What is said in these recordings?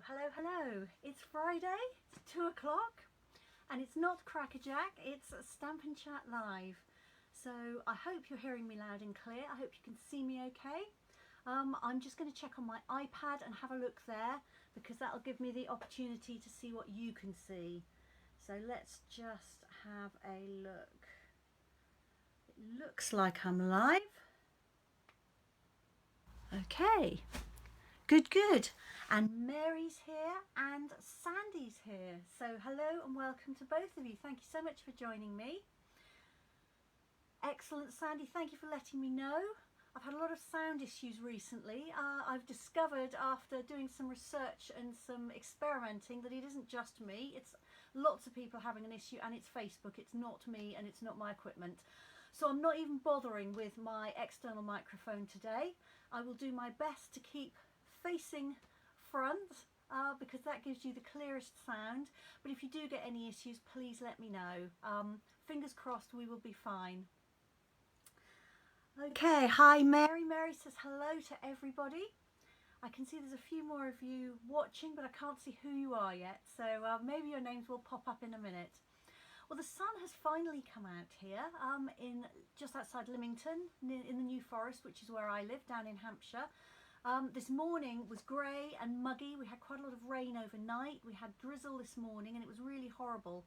Hello. It's Friday, it's 2 o'clock, and it's not Crackerjack, it's Stampin' Chat Live. So I hope you're hearing me loud and clear. I hope you can see me okay. I'm just going to check on my iPad and have a look there, because that'll give me the opportunity to see what you can see. So let's just have a look. It looks like I'm live. Okay. Good. And Mary's here and Sandy's here. So hello and welcome to both of you. Thank you so much for joining me. Excellent, Sandy. Thank you for letting me know. I've had a lot of sound issues recently. I've discovered after doing some research and some experimenting that it isn't just me. It's lots of people having an issue, and it's Facebook. It's not me and it's not my equipment. So I'm not even bothering with my external microphone today. I will do my best to keep facing front because that gives you the clearest sound. But if you do get any issues, please let me know. Fingers crossed we will be fine. Okay, hi Mary. Mary says hello to everybody. I can see there's a few more of you watching, but I can't see who you are yet. So maybe your names will pop up in a minute. Well, the sun has finally come out here in just outside Lymington in the New Forest, which is where I live, down in Hampshire. This morning was grey and muggy. We had quite a lot of rain overnight. We had drizzle this morning and it was really horrible.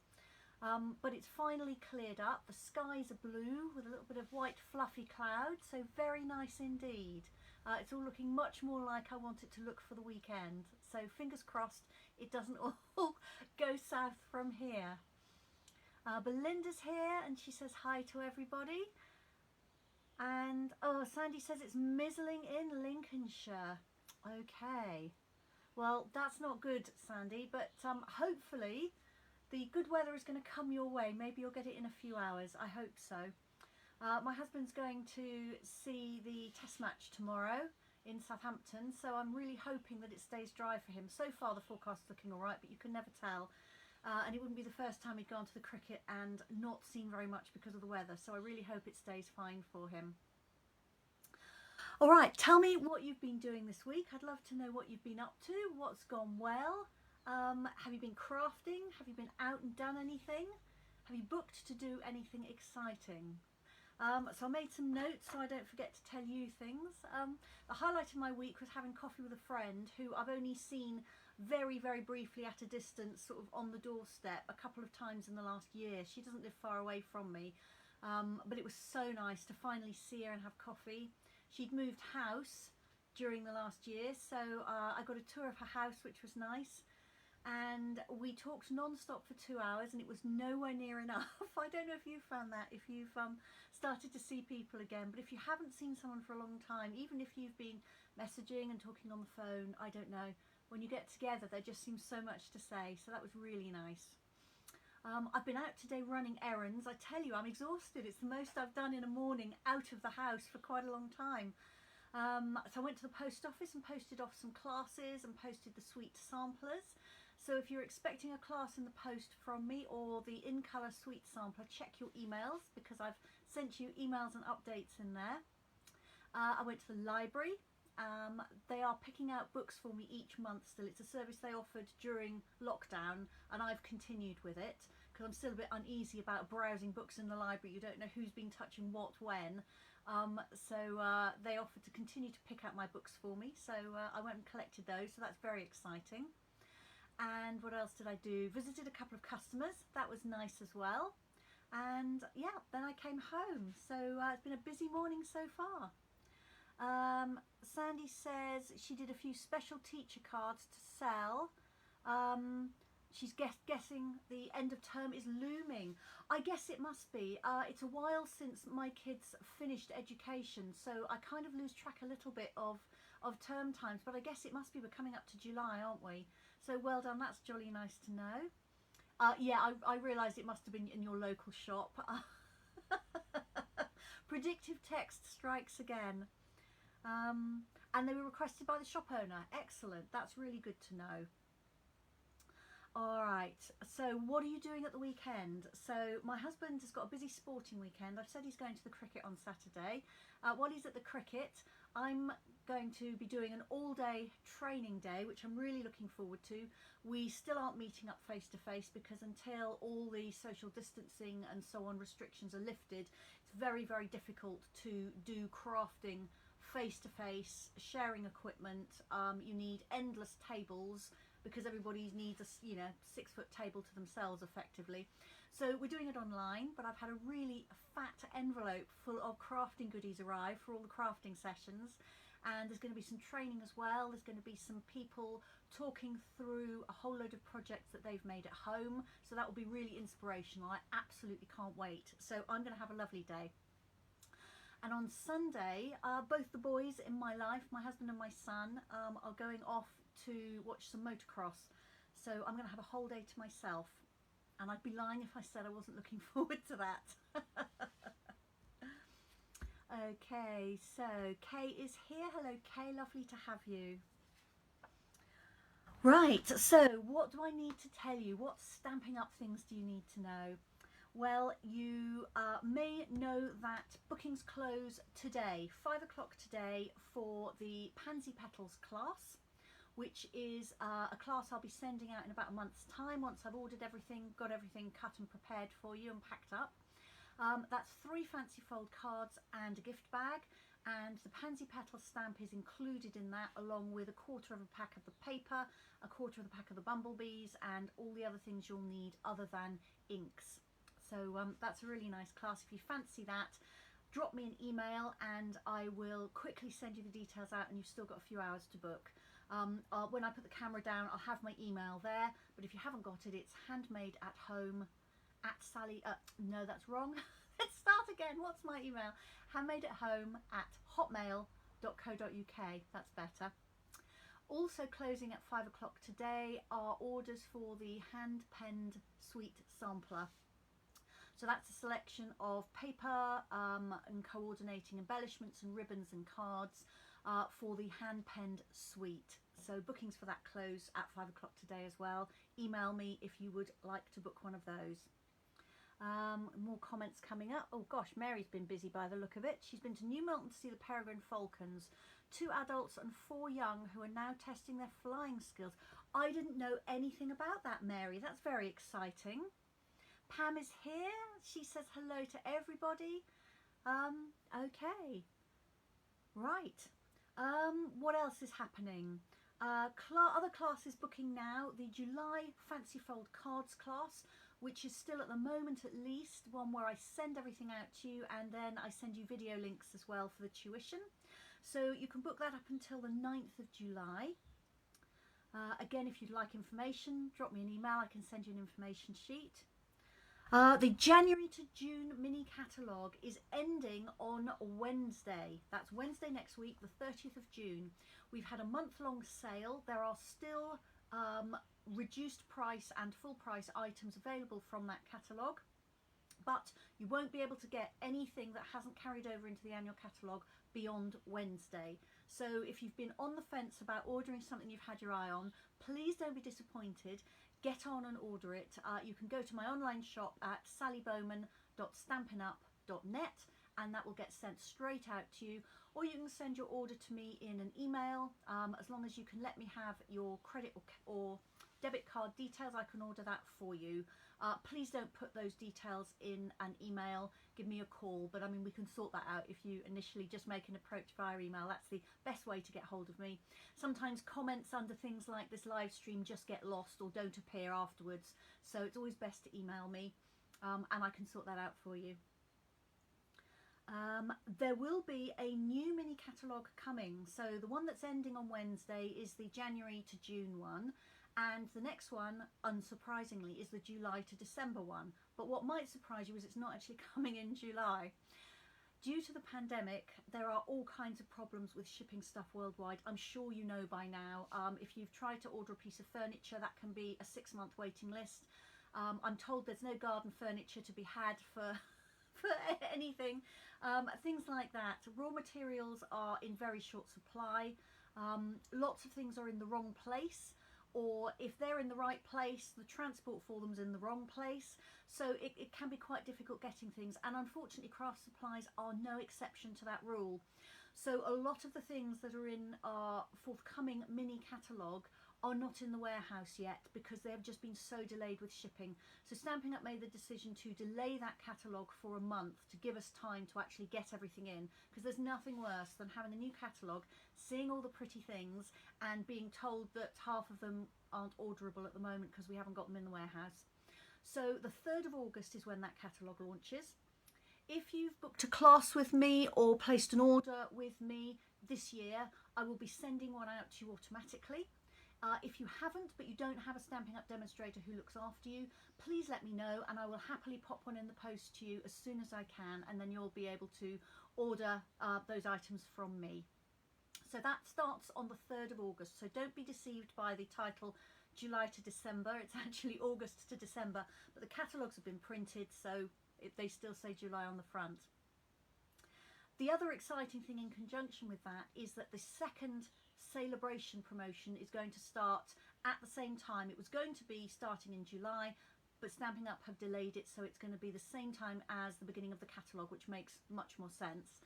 But it's finally cleared up. The skies are blue with a little bit of white fluffy clouds, so very nice indeed. It's all looking much more like I want it to look for the weekend. So fingers crossed it doesn't all go south from here. Belinda's here and she says hi to everybody. And oh, Sandy says it's mizzling in Lincolnshire. Okay, well that's not good, Sandy, but hopefully the good weather is going to come your way. Maybe you'll get it in a few hours. I hope so. My husband's going to see the test match tomorrow in Southampton, so I'm really hoping that it stays dry for him. So far the forecast's looking all right, but you can never tell. And it wouldn't be the first time he'd gone to the cricket and not seen very much because of the weather, so I really hope it stays fine for him. All right, tell me what you've been doing this week. I'd love to know what you've been up to, what's gone well. Have you been crafting? Have you been out and done anything? Have you booked to do anything exciting? So I made some notes so I don't forget to tell you things. The highlight of my week was having coffee with a friend who I've only seen very briefly at a distance, sort of on the doorstep, a couple of times in the last year. She doesn't live far away from me, but it was so nice to finally see her and have coffee. She'd moved house during the last year, so I got a tour of her house, which was nice. And we talked non-stop for 2 hours and it was nowhere near enough. I don't know if you found that, if you've started to see people again, but if you haven't seen someone for a long time, even if you've been messaging and talking on the phone, I don't know, when you get together there just seems so much to say, so that was really nice. I've been out today running errands. I tell you, I'm exhausted. It's the most I've done in a morning out of the house for quite a long time. So I went to the post office and posted off some classes and posted the sweet samplers. So if you're expecting a class in the post from me or the in colour sweet sampler, check your emails because I've sent you emails and updates in there. I went to the library. They are picking out books for me each month still. It's a service they offered during lockdown and I've continued with it because I'm still a bit uneasy about browsing books in the library. You don't know who's been touching what when. So they offered to continue to pick out my books for me, so I went and collected those, so that's very exciting. And what else did I do? Visited a couple of customers, that was nice as well. And yeah, then I came home, so it's been a busy morning so far. Sandy says she did a few special teacher cards to sell. She's guessing the end of term is looming. I guess it must be. It's a while since my kids finished education, so I kind of lose track a little bit of term times, but I guess it must be. We're coming up to July, aren't we? So well done, that's jolly nice to know. Yeah, I realised it must have been in your local shop. Predictive text strikes again. And they were requested by the shop owner. Excellent, that's really good to know. All right, so what are you doing at the weekend? So my husband has got a busy sporting weekend. I've said he's going to the cricket on Saturday. While he's at the cricket, I'm going to be doing an all-day training day, which I'm really looking forward to. We still aren't meeting up face to face because until all the social distancing and so on restrictions are lifted, it's very, very difficult to do crafting face to face, sharing equipment. You need endless tables because everybody needs a 6-foot table to themselves effectively. So we're doing it online, but I've had a really fat envelope full of crafting goodies arrive for all the crafting sessions, and there's going to be some training as well. There's going to be some people talking through a whole load of projects that they've made at home, so that will be really inspirational. I absolutely can't wait. So I'm going to have a lovely day. And on Sunday, both the boys in my life, my husband and my son, are going off to watch some motocross. So I'm going to have a whole day to myself. And I'd be lying if I said I wasn't looking forward to that. Okay, so Kay is here. Hello Kay, lovely to have you. Right, so what do I need to tell you? What Stampin' Up things do you need to know? Well, you may know that bookings close today, 5 o'clock today, for the Pansy Petals class, which is a class I'll be sending out in about a month's time once I've ordered everything, got everything cut and prepared for you and packed up. That's 3 fancy fold cards and a gift bag, and the Pansy Petal stamp is included in that, along with 1/4 of a pack of the paper, 1/4 of the pack of the bumblebees, and all the other things you'll need other than inks. So that's a really nice class. If you fancy that, drop me an email and I will quickly send you the details out, and you've still got a few hours to book. When I put the camera down, I'll have my email there, but if you haven't got it, it's handmade at home at Sally, no, that's wrong. Let's start again. What's my email? Handmade at home at hotmail.co.uk. That's better. Also closing at 5 o'clock today are orders for the hand-penned sweet sampler. So that's a selection of paper and coordinating embellishments and ribbons and cards for the hand-penned suite. So bookings for that close at 5 o'clock today as well. Email me if you would like to book one of those. More comments coming up. Oh gosh, Mary's been busy by the look of it. She's been to New Milton to see the peregrine falcons. 2 adults and 4 young who are now testing their flying skills. I didn't know anything about that, Mary. That's very exciting. Pam is here. She says hello to everybody. Okay. Right. What else is happening? Other classes booking now. The July Fancy Fold Cards class, which is still at the moment at least one where I send everything out to you, and then I send you video links as well for the tuition. So you can book that up until the 9th of July. Again, if you'd like information, drop me an email. I can send you an information sheet. The January to June mini catalogue is ending on Wednesday. That's Wednesday next week, the 30th of June. We've had a month-long sale. There are still reduced price and full price items available from that catalogue, but you won't be able to get anything that hasn't carried over into the annual catalogue beyond Wednesday. So if you've been on the fence about ordering something you've had your eye on, please don't be disappointed. Get on and order it. You can go to my online shop at sallybowman.stampinup.net, and that will get sent straight out to you, or you can send your order to me in an email. As long as you can let me have your credit or debit card details, I can order that for you. Please don't put those details in an email. Give me a call, but I mean, we can sort that out if you initially just make an approach via email. That's the best way to get hold of me. Sometimes comments under things like this live stream just get lost or don't appear afterwards, so it's always best to email me, and I can sort that out for you. There will be a new mini catalogue coming. So the one that's ending on Wednesday is the January to June one, and the next one, unsurprisingly, is the July to December one. But what might surprise you is it's not actually coming in July. Due to the pandemic, there are all kinds of problems with shipping stuff worldwide. I'm sure you know by now. If you've tried to order a piece of furniture, that can be a 6-month waiting list. I'm told there's no garden furniture to be had for anything. Things like that. Raw materials are in very short supply. Lots of things are in the wrong place, or if they're in the right place, the transport for them is in the wrong place. So it can be quite difficult getting things, and unfortunately craft supplies are no exception to that rule. So a lot of the things that are in our forthcoming mini catalogue are not in the warehouse yet because they have just been so delayed with shipping. So Stampin' Up made the decision to delay that catalogue for a month to give us time to actually get everything in, because there's nothing worse than having a new catalogue, seeing all the pretty things and being told that half of them aren't orderable at the moment because we haven't got them in the warehouse. So the 3rd of August is when that catalogue launches. If you've booked a class with me or placed an order with me this year, I will be sending one out to you automatically. If you haven't, but you don't have a Stampin' Up demonstrator who looks after you, please let me know and I will happily pop one in the post to you as soon as I can, and then you'll be able to order those items from me. So that starts on the 3rd of August, so don't be deceived by the title July to December. It's actually August to December, but the catalogues have been printed, so they still say July on the front. The other exciting thing in conjunction with that is that the second celebration promotion is going to start at the same time. It was going to be starting in July, but Stampin' Up have delayed it, so it's going to be the same time as the beginning of the catalogue, which makes much more sense.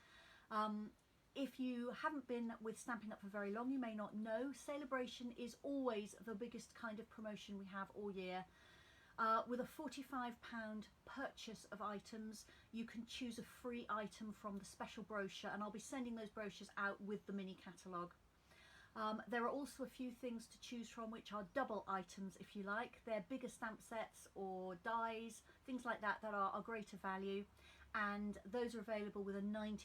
If you haven't been with Stampin' Up for very long, you may not know, Celebration is always the biggest kind of promotion we have all year. With a £45 purchase of items, you can choose a free item from the special brochure, and I'll be sending those brochures out with the mini catalogue. There are also a few things to choose from which are double items, if you like. They're bigger stamp sets or dies, things like that that are greater value, and those are available with a £90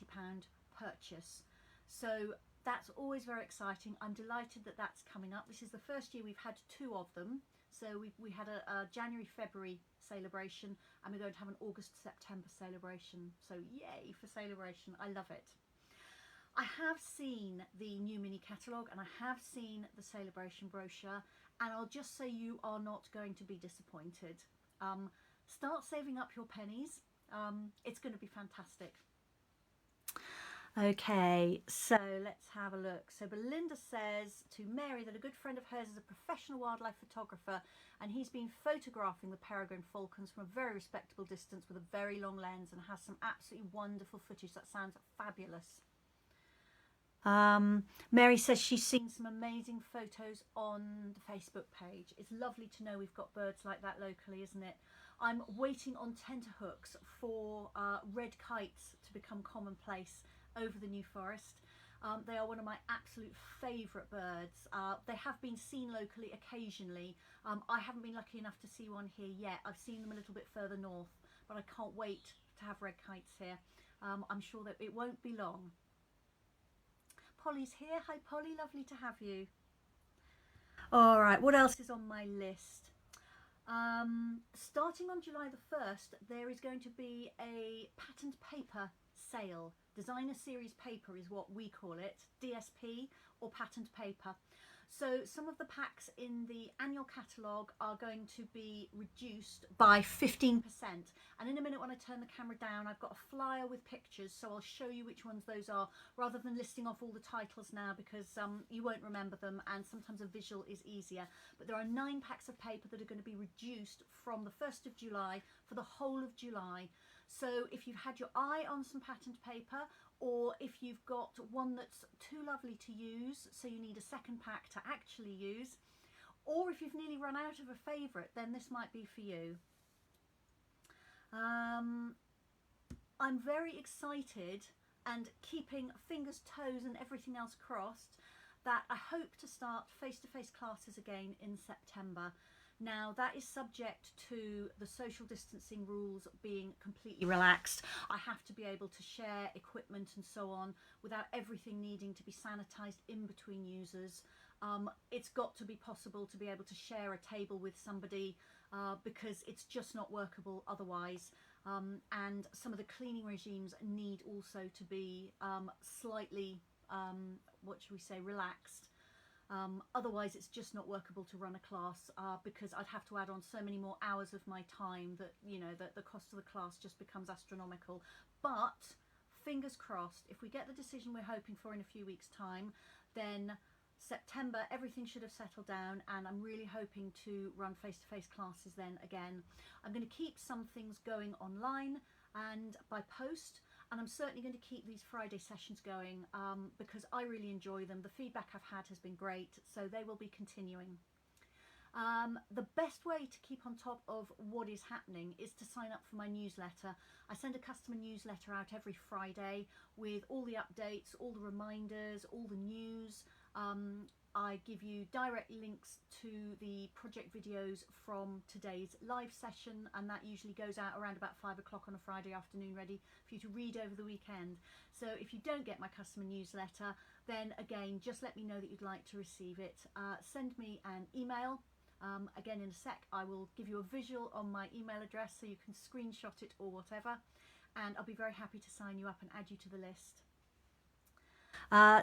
purchase. So that's always very exciting. I'm delighted that that's coming up. This is the first year we've had 2 of them. So we had a January-February celebration, and we're going to have an August-September celebration. So yay for celebration, I love it. I have seen the new mini catalogue and I have seen the celebration brochure, and I'll just say you are not going to be disappointed. Start saving up your pennies. It's going to be fantastic. Okay, so let's have a look. So Belinda says to Mary that a good friend of hers is a professional wildlife photographer, and he's been photographing the peregrine falcons from a very respectable distance with a very long lens and has some absolutely wonderful footage. That sounds fabulous. Mary says she's seen some amazing photos on the Facebook page. It's lovely to know we've got birds like that locally, isn't it? I'm waiting on tenterhooks for red kites to become commonplace over the New Forest. They are one of my absolute favourite birds. They have been seen locally occasionally. I haven't been lucky enough to see one here yet. I've seen them a little bit further north, but I can't wait to have red kites here. I'm sure that it won't be long. Polly's here. Hi Polly, lovely to have you. All right, what else is on my list? Starting on July the 1st, there is going to be a patterned paper sale. Designer series paper is what we call it, DSP or patterned paper. So some of the packs in the annual catalogue are going to be reduced by 15%. And in a minute when I turn the camera down, I've got a flyer with pictures, so I'll show you which ones those are, rather than listing off all the titles now, because you won't remember them, and sometimes a visual is easier. But there are 9 packs of paper that are going to be reduced from the 1st of July for the whole of July. So if you've had your eye on some patterned paper, or if you've got one that's too lovely to use, so you need a second pack to actually use, or if you've nearly run out of a favourite, then this might be for you. I'm very excited and keeping fingers, toes and everything else crossed that I hope to start face-to-face classes again in September. Now that is subject to the social distancing rules being completely relaxed. I have to be able to share equipment and so on without everything needing to be sanitized in between users. It's got to be possible to be able to share a table with somebody because it's just not workable otherwise. And some of the cleaning regimes need also to be slightly, what should we say, relaxed. Otherwise it's just not workable to run a class because I'd have to add on so many more hours of my time that, you know, that the cost of the class just becomes astronomical. But fingers crossed, if we get the decision we're hoping for in a few weeks' time, then September everything should have settled down, and I'm really hoping to run face-to-face classes then again. I'm going to keep some things going online and by post. And I'm certainly going to keep these Friday sessions going because I really enjoy them. The feedback I've had has been great, so they will be continuing. The best way to keep on top of what is happening is to sign up for my newsletter. I send a customer newsletter out every Friday with all the updates, all the reminders, all the news. I give you direct links to the project videos from today's live session, and that usually goes out around about 5 o'clock on a Friday afternoon, ready for you to read over the weekend. So if you don't get my customer newsletter, then again, just let me know that you'd like to receive it. Send me an email. Again, in a sec, I will give you a visual on my email address so you can screenshot it or whatever, and I'll be very happy to sign you up and add you to the list.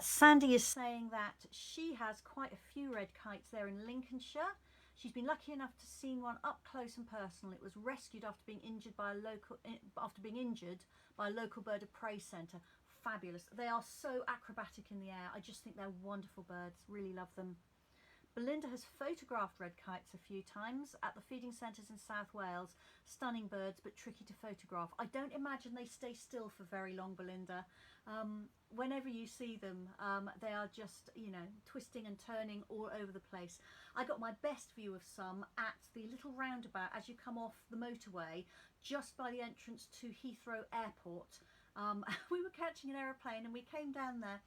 Sandy is saying that she has quite a few red kites there in Lincolnshire. She's been lucky enough to see one up close and personal. It was rescued after being injured by a local bird of prey centre. Fabulous. They are so acrobatic in the air. I just think they're wonderful birds. Really love them. Belinda has photographed red kites a few times at the feeding centres in South Wales. Stunning birds, but tricky to photograph. I don't imagine they stay still for very long, Belinda. Whenever you see them, they are just, you know, twisting and turning all over the place. I got my best view of some at the little roundabout as you come off the motorway, just by the entrance to Heathrow Airport. We were catching an aeroplane and we came down there,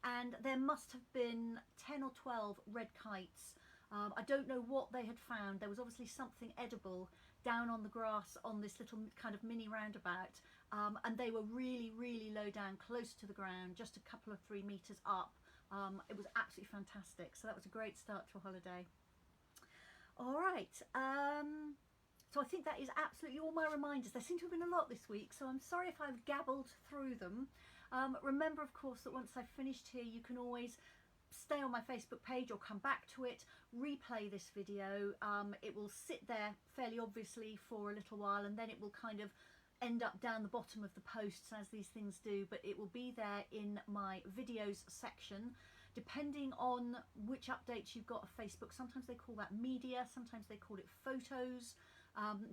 and there must have been 10 or 12 red kites. I don't know what they had found. There was obviously something edible down on the grass on this little kind of mini roundabout, and they were really, really low down, close to the ground, just a couple of 3 meters up. It was absolutely fantastic. So that was a great start to a holiday. All right. So I think that is absolutely all my reminders. There seem to have been a lot this week, so I'm sorry if I've gabbled through them. Remember, of course, that once I've finished here, you can always stay on my Facebook page or come back to it, replay this video. It will sit there fairly obviously for a little while, and then it will kind of end up down the bottom of the posts, as these things do, but it will be there in my videos section. Depending on which updates you've got of Facebook, sometimes they call that media, sometimes they call it photos,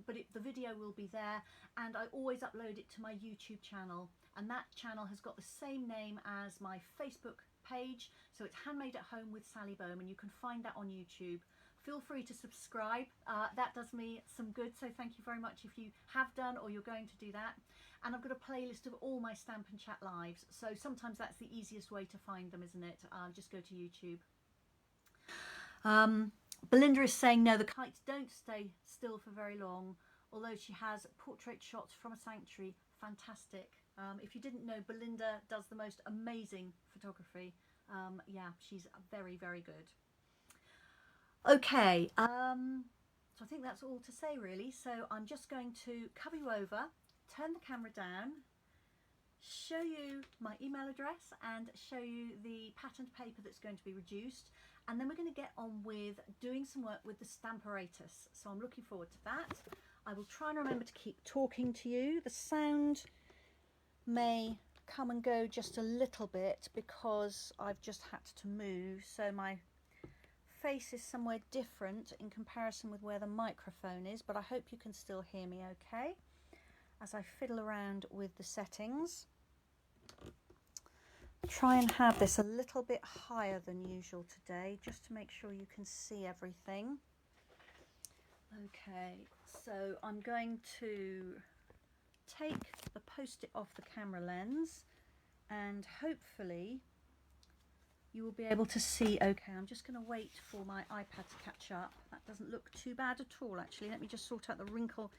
but the video will be there, and I always upload it to my YouTube channel, and that channel has got the same name as my Facebook page, so it's Handmade at Home with Sally Bowman. You can find that on YouTube. Feel free to subscribe. That does me some good, so thank you very much if you have done or you're going to do that. And I've got a playlist of all my Stampin' Chat lives, so sometimes that's the easiest way to find them, isn't it? Just go to YouTube. Belinda is saying no, the kites don't stay still for very long, although she has portrait shots from a sanctuary. Fantastic. If you didn't know, Belinda does the most amazing photography. Yeah, she's very, very good. Okay, so I think that's all to say really. So I'm just going to cover you over, turn the camera down, show you my email address and show you the patterned paper that's going to be reduced, and then we're going to get on with doing some work with the Stamparatus. So I'm looking forward to that. I will try and remember to keep talking to you. The sound may come and go just a little bit because I've just had to move, so my face is somewhere different in comparison with where the microphone is, but I hope you can still hear me okay as I fiddle around with the settings. Try and have this a little bit higher than usual today, just to make sure you can see everything. Okay, so I'm going to take the post-it off the camera lens, and hopefully you will be able to see okay. I'm just going to wait for my iPad to catch up. That doesn't look too bad at all, actually. Let me just sort out the wrinkle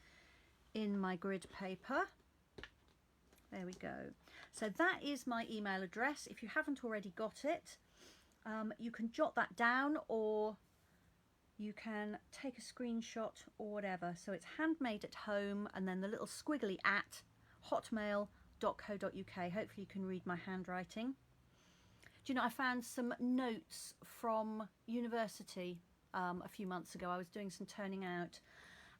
in my grid paper. There we go. So that is my email address. If you haven't already got it, you can jot that down, or you can take a screenshot or whatever. So it's handmade at home and then the little squiggly at hotmail.co.uk. Hopefully you can read my handwriting. Do you know, I found some notes from university a few months ago. I was doing some turning out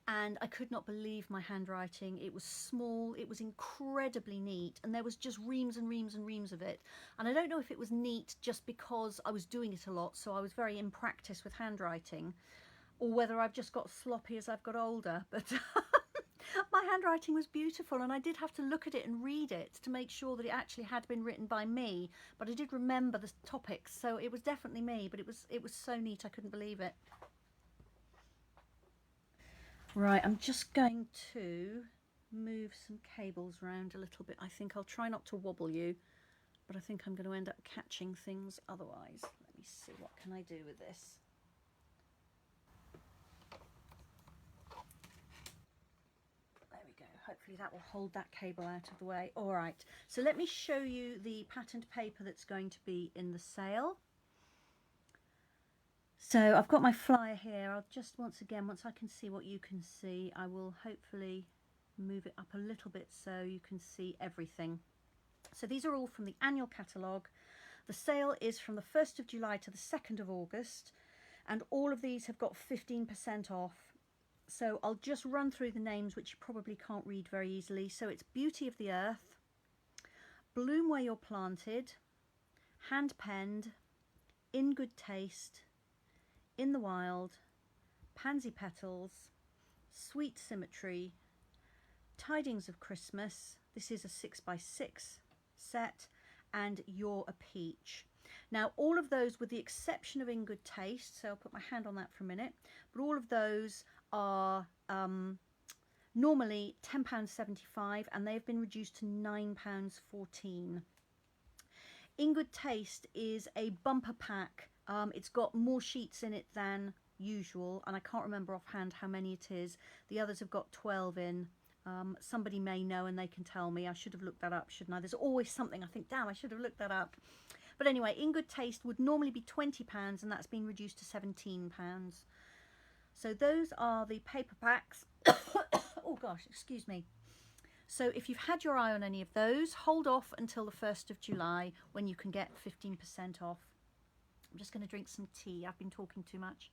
and I could not believe my handwriting. It was small, it was incredibly neat, and there was just reams and reams and reams of it. And I don't know if it was neat just because I was doing it a lot, so I was very in practice with handwriting, or whether I've just got sloppy as I've got older. But My handwriting was beautiful, and I did have to look at it and read it to make sure that it actually had been written by me, but I did remember the topics, so it was definitely me, but it was so neat, I couldn't believe it. Right, I'm just going to move some cables around a little bit. I think I'll try not to wobble you, but I think I'm going to end up catching things otherwise. Let me see, what can I do with this? There we go. Hopefully that will hold that cable out of the way. All right, so let me show you the patterned paper that's going to be in the sale. So I've got my flyer here. I'll just once I can see what you can see, I will hopefully move it up a little bit so you can see everything. So these are all from the annual catalogue. The sale is from the 1st of July to the 2nd of August, and all of these have got 15% off. So I'll just run through the names, which you probably can't read very easily. So it's Beauty of the Earth, Bloom Where You're Planted, Hand Penned, In Good Taste, In the Wild, Pansy Petals, Sweet Symmetry, Tidings of Christmas, this is a 6x6 set, and You're a Peach. Now all of those, with the exception of In Good Taste, so I'll put my hand on that for a minute, but all of those are normally £10.75 and they've been reduced to £9.14. In Good Taste is a bumper pack. It's got more sheets in it than usual, and I can't remember offhand how many it is. The others have got 12 in. Somebody may know and they can tell me. I should have looked that up, shouldn't I? There's always something I think, damn, I should have looked that up. But anyway, In Good Taste would normally be £20 and that's been reduced to £17. So those are the paper packs. Oh gosh, excuse me. So if you've had your eye on any of those, hold off until the 1st of July when you can get 15% off. I'm just going to drink some tea. I've been talking too much.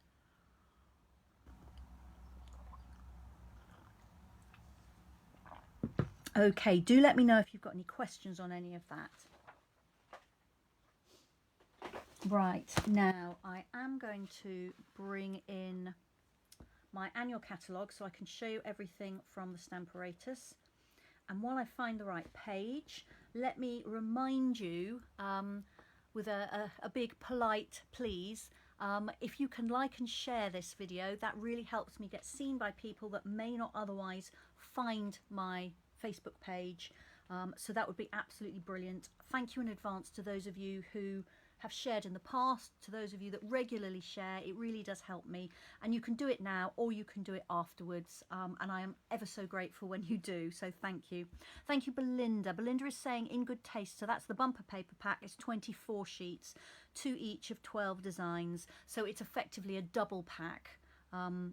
Okay, do let me know if you've got any questions on any of that. Right, now I am going to bring in my annual catalogue so I can show you everything from the Stamparatus. And while I find the right page, let me remind you with a big polite please, if you can like and share this video, that really helps me get seen by people that may not otherwise find my Facebook page. So that would be absolutely brilliant. Thank you in advance to those of you who have shared in the past, to those of you that regularly share. It really does help me, and you can do it now or you can do it afterwards, and I am ever so grateful when you do, so thank you. Thank you, Belinda. Belinda is saying In Good Taste, so that's the bumper paper pack. It's 24 sheets, 2 each of 12 designs, so it's effectively a double pack,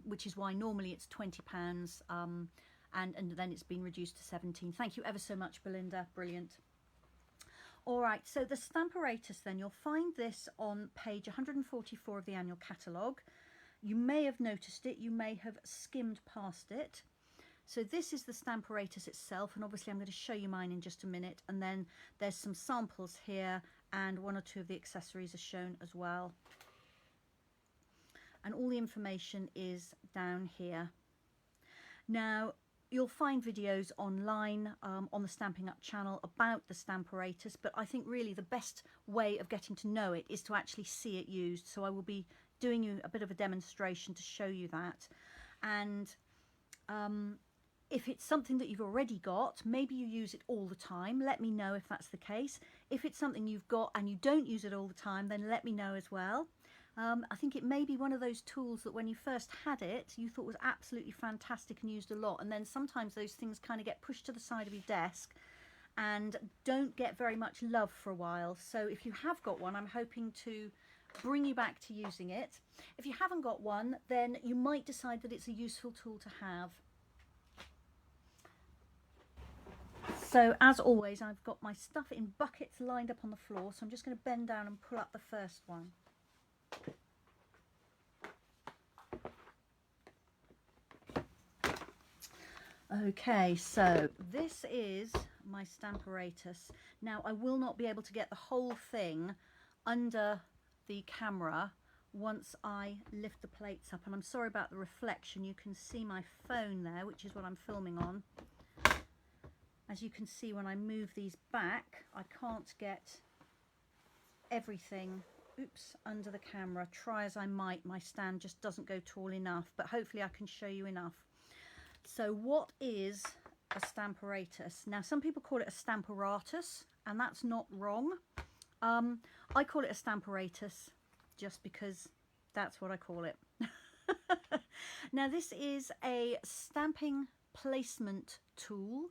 which is why normally it's £20, and then it's been reduced to 17. Thank you ever so much, Belinda. Brilliant. All right, so the Stamparatus then, you'll find this on page 144 of the annual catalogue. You may have noticed it, you may have skimmed past it. So this is the Stamparatus itself, and obviously I'm going to show you mine in just a minute, and then there's some samples here, and 1 or 2 of the accessories are shown as well. And all the information is down here. Now, you'll find videos online on the Stampin' Up channel about the Stamparatus, but I think really the best way of getting to know it is to actually see it used. So I will be doing you a bit of a demonstration to show you that. And if it's something that you've already got, maybe you use it all the time, let me know if that's the case. If it's something you've got and you don't use it all the time, then let me know as well. I think it may be one of those tools that when you first had it, you thought was absolutely fantastic and used a lot, and then sometimes those things kind of get pushed to the side of your desk and don't get very much love for a while. So if you have got one, I'm hoping to bring you back to using it. If you haven't got one, then you might decide that it's a useful tool to have. So as always, I've got my stuff in buckets lined up on the floor, so I'm just going to bend down and pull up the first one. Okay, so this is my Stamparatus. Now I will not be able to get the whole thing under the camera once I lift the plates up. And I'm sorry about the reflection. You can see my phone there, which is what I'm filming on. As you can see, when I move these back, I can't get everything, oops, under the camera. Try as I might, my stand just doesn't go tall enough, but hopefully I can show you enough. So what is a Stamparatus? Now, some people call it a Stamparatus, and that's not wrong. I call it a Stamparatus just because that's what I call it. Now, this is a stamping placement tool.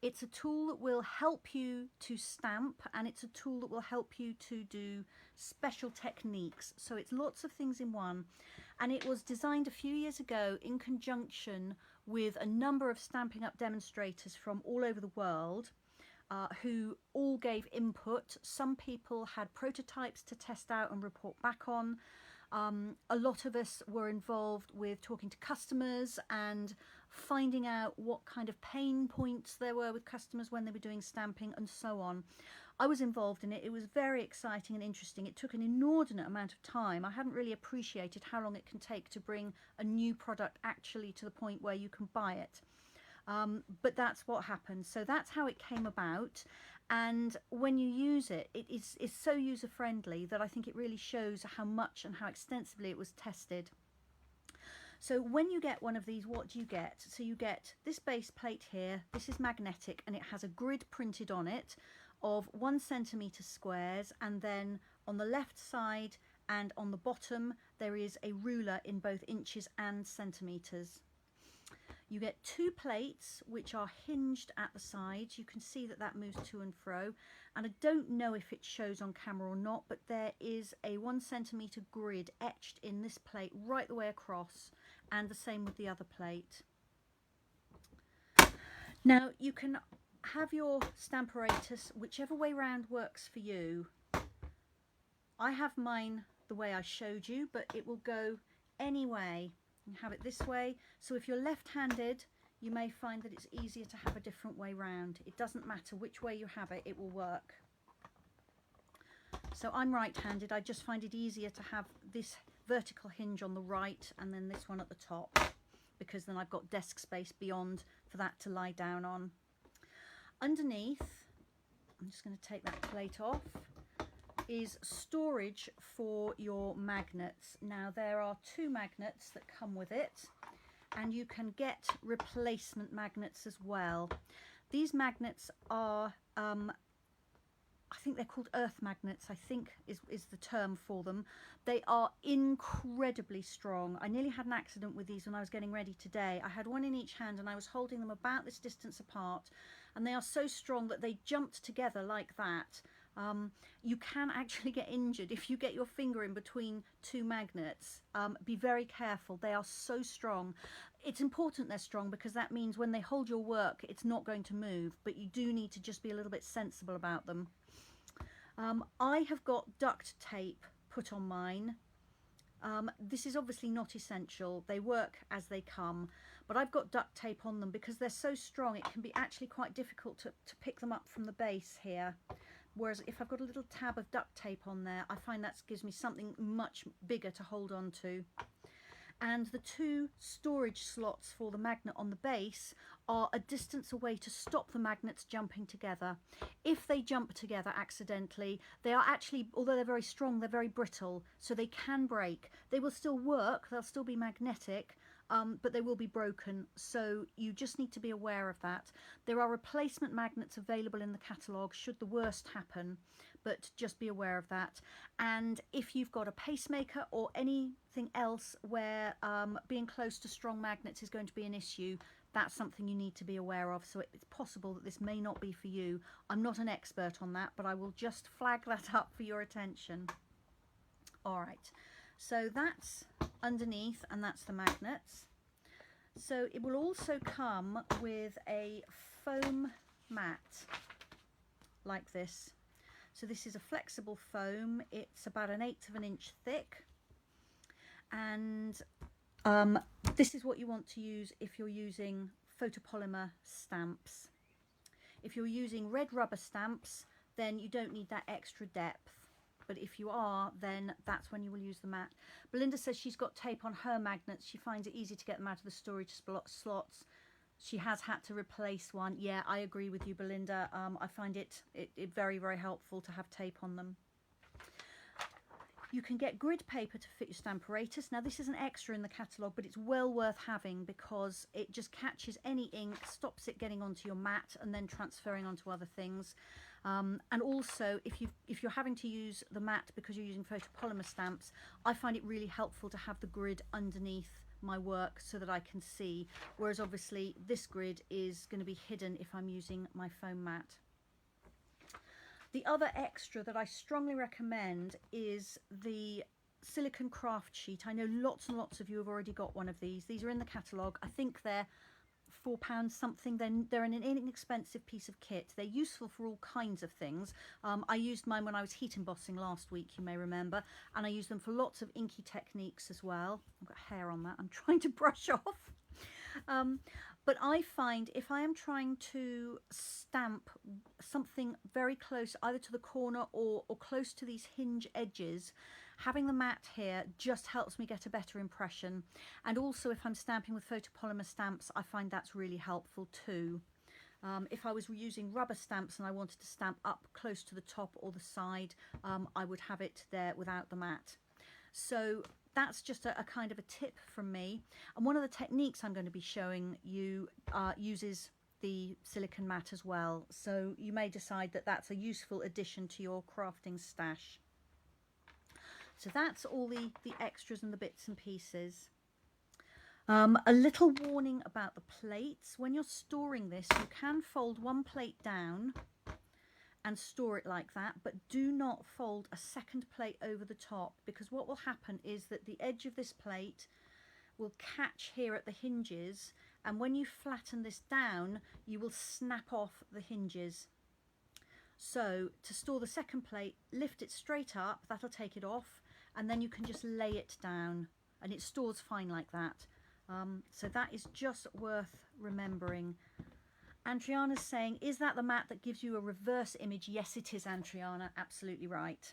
It's a tool that will help you to stamp, and it's a tool that will help you to do special techniques. So it's lots of things in one, and it was designed a few years ago in conjunction with a number of Stampin' Up demonstrators from all over the world, who all gave input. Some people had prototypes to test out and report back on. A lot of us were involved with talking to customers and finding out what kind of pain points there were with customers when they were doing stamping and so on. I was involved in it. It was very exciting and interesting. It took an inordinate amount of time. I hadn't really appreciated how long it can take to bring a new product actually to the point where you can buy it. But that's what happened. So that's how it came about. And when you use it, it's so user-friendly that I think it really shows how much and how extensively it was tested. So when you get one of these, what do you get? So you get this base plate here. This is magnetic, and it has a grid printed on it of 1 centimetre squares, and then on the left side and on the bottom there is a ruler in both inches and centimetres. You get 2 plates which are hinged at the sides. You can see that that moves to and fro, and I don't know if it shows on camera or not, but there is a 1 centimetre grid etched in this plate right the way across, and the same with the other plate. Now you can have your Stamparatus whichever way round works for you. I have mine the way I showed you, but it will go any way. You have it this way, so if you're left-handed you may find that it's easier to have a different way round. It doesn't matter which way you have it, it will work. So I'm right-handed. I just find it easier to have this vertical hinge on the right and then this one at the top, because then I've got desk space beyond for that to lie down on. Underneath, I'm just going to take that plate off, is storage for your magnets. Now there are 2 magnets that come with it, and you can get replacement magnets as well. These magnets are I think they're called earth magnets, I think is the term for them. They are incredibly strong. I nearly had an accident with these when I was getting ready today. I had one in each hand and I was holding them about this distance apart, and they are so strong that they jumped together like that. You can actually get injured if you get your finger in between 2 magnets. Be very careful. They are so strong. It's important they're strong because that means when they hold your work it's not going to move, but you do need to just be a little bit sensible about them. I have got duct tape put on mine. This is obviously not essential. They work as they come, but I've got duct tape on them because they're so strong it can be actually quite difficult to pick them up from the base here. Whereas if I've got a little tab of duct tape on there, I find that gives me something much bigger to hold on to. And the 2 storage slots for the magnet on the base are a distance away to stop the magnets jumping together. If they jump together accidentally, they are actually, although they're very strong, they're very brittle, so they can break. They will still work, they'll still be magnetic, but they will be broken, so you just need to be aware of that. There are replacement magnets available in the catalogue should the worst happen, but just be aware of that. And if you've got a pacemaker or anything else where being close to strong magnets is going to be an issue, that's something you need to be aware of. So it's possible that this may not be for you. I'm not an expert on that, but I will just flag that up for your attention. All right. So that's underneath, and that's the magnets. So it will also come with a foam mat like this. So this is a flexible foam. It's about 1/8 of an inch thick, and this is what you want to use if you're using photopolymer stamps. If you're using red rubber stamps, then you don't need that extra depth, but if you are, then that's when you will use the mat. Belinda says she's got tape on her magnets. She finds it easy to get them out of the storage slots. She has had to replace one. Yeah, I agree with you, Belinda. I find it very, very helpful to have tape on them. You can get grid paper to fit your Stamparatus. Now, this is an extra in the catalogue, but it's well worth having because it just catches any ink, stops it getting onto your mat and then transferring onto other things. And also, if you're having to use the mat because you're using photopolymer stamps, I find it really helpful to have the grid underneath my work so that I can see, whereas obviously this grid is going to be hidden if I'm using my foam mat. The other extra that I strongly recommend is the silicone craft sheet. I know lots and lots of you have already got one of these. These are in the catalogue. I think they're £4 something. They're an inexpensive piece of kit. They're useful for all kinds of things. I used mine when I was heat embossing last week, you may remember, and I used them for lots of inky techniques as well. I've got hair on that. I'm trying to brush off. But I find if I am trying to stamp something very close either to the corner or close to these hinge edges, having the mat here just helps me get a better impression. And also if I'm stamping with photopolymer stamps, I find that's really helpful too. If I was using rubber stamps and I wanted to stamp up close to the top or the side, I would have it there without the mat. So that's just a kind of a tip from me. And one of the techniques I'm going to be showing you uses the silicone mat as well. So you may decide that that's a useful addition to your crafting stash. So that's all the extras and the bits and pieces. A little warning about the plates. When you're storing this, you can fold one plate down and store it like that, but do not fold a second plate over the top, because what will happen is that the edge of this plate will catch here at the hinges, and when you flatten this down you will snap off the hinges. So to store the second plate, lift it straight up, that'll take it off, and then you can just lay it down and it stores fine like that. So that is just worth remembering. Andriana's saying, is that the mat that gives you a reverse image? Yes, it is, Andriana, absolutely right.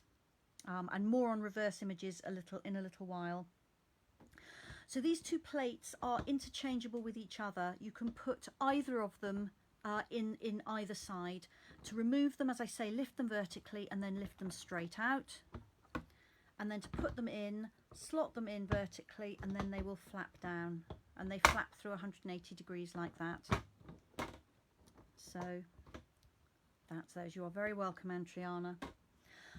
And more on reverse images in a little while. So these two plates are interchangeable with each other. You can put either of them in either side. To remove them, as I say, lift them vertically and then lift them straight out. And then to put them in, slot them in vertically, and then they will flap down. And they flap through 180 degrees like that. So that's those. You are very welcome, Andriana.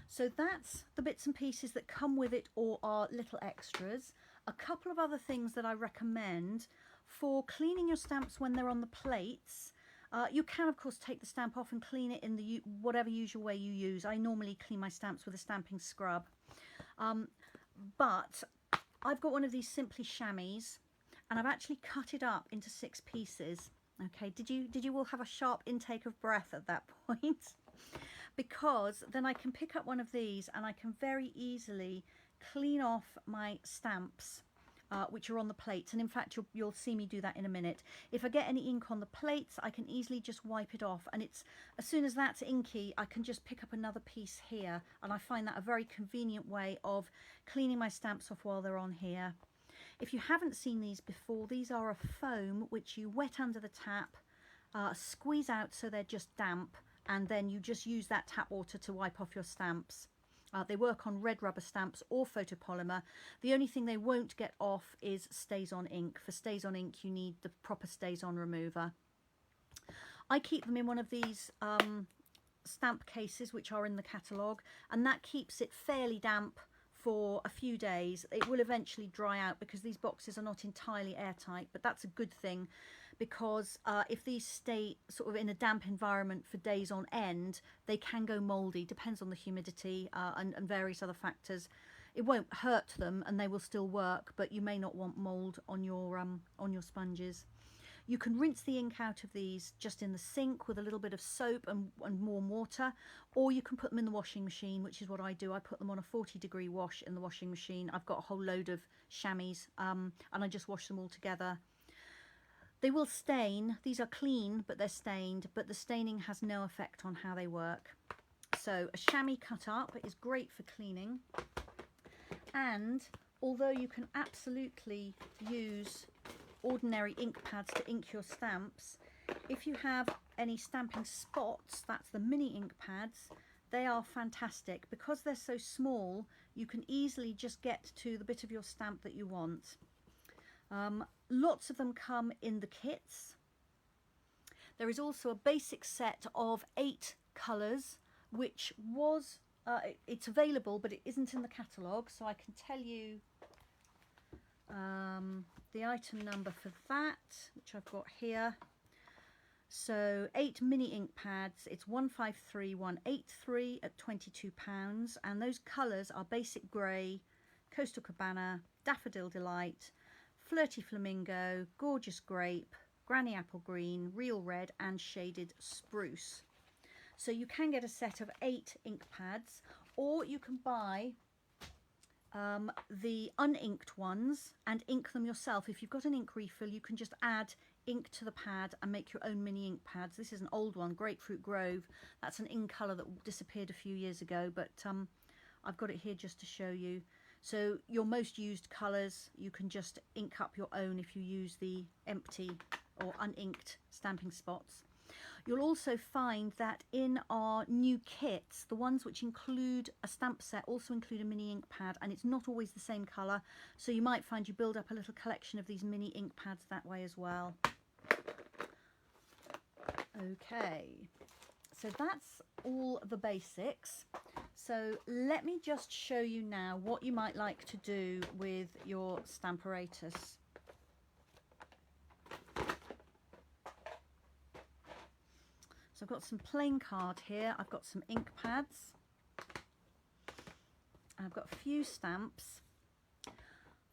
So that's the bits and pieces that come with it or are little extras. A couple of other things that I recommend for cleaning your stamps when they're on the plates. You can of course take the stamp off and clean it in the whatever usual way you use. I normally clean my stamps with a stamping scrub, but I've got one of these Simply chamois and I've actually cut it up into 6 pieces. Okay, did you all have a sharp intake of breath at that point? Because then I can pick up one of these and I can very easily clean off my stamps which are on the plates, and in fact you'll see me do that in a minute. If I get any ink on the plates, I can easily just wipe it off, and it's as soon as that's inky I can just pick up another piece here, and I find that a very convenient way of cleaning my stamps off while they're on here. If you haven't seen these before, these are a foam which you wet under the tap, squeeze out so they're just damp, and then you just use that tap water to wipe off your stamps. They work on red rubber stamps or photopolymer. The only thing they won't get off is Stays-On ink. For Stays-On ink you need the proper Stays-On remover. I keep them in one of these stamp cases which are in the catalogue, and that keeps it fairly damp for a few days. It will eventually dry out because these boxes are not entirely airtight, but that's a good thing, because if these stay sort of in a damp environment for days on end, they can go mouldy. Depends on the humidity and various other factors. It won't hurt them and they will still work, but you may not want mould on your sponges. You can rinse the ink out of these just in the sink with a little bit of soap and warm water, or you can put them in the washing machine, which is what I do. I put them on a 40-degree wash in the washing machine. I've got a whole load of chamois and I just wash them all together. They will stain. These are clean, but they're stained, but the staining has no effect on how they work. So a chamois cut up is great for cleaning, and although you can absolutely use ordinary ink pads to ink your stamps, if you have any stamping spots, that's the mini ink pads, they are fantastic. Because they're so small, you can easily just get to the bit of your stamp that you want. Lots of them come in the kits. There is also a basic set of 8 colours, which was, it's available, but it isn't in the catalogue, so I can tell you the item number for that, which I've got here. So 8 mini ink pads, it's 153183 at £22, and those colours are Basic Grey, Coastal Cabana, Daffodil Delight, Flirty Flamingo, Gorgeous Grape, Granny Apple Green, Real Red and Shaded Spruce. So you can get a set of 8 ink pads, or you can buy the uninked ones and ink them yourself. If you've got an ink refill, you can just add ink to the pad and make your own mini ink pads. This is an old one, Grapefruit Grove. That's an ink colour that disappeared a few years ago, but I've got it here just to show you. So your most used colours, you can just ink up your own if you use the empty or uninked stamping spots. You'll also find that in our new kits, the ones which include a stamp set also include a mini ink pad, and it's not always the same colour, so you might find you build up a little collection of these mini ink pads that way as well. Okay, so that's all the basics. So let me just show you now what you might like to do with your Stamparatus. So I've got some plain card here, I've got some ink pads, I've got a few stamps.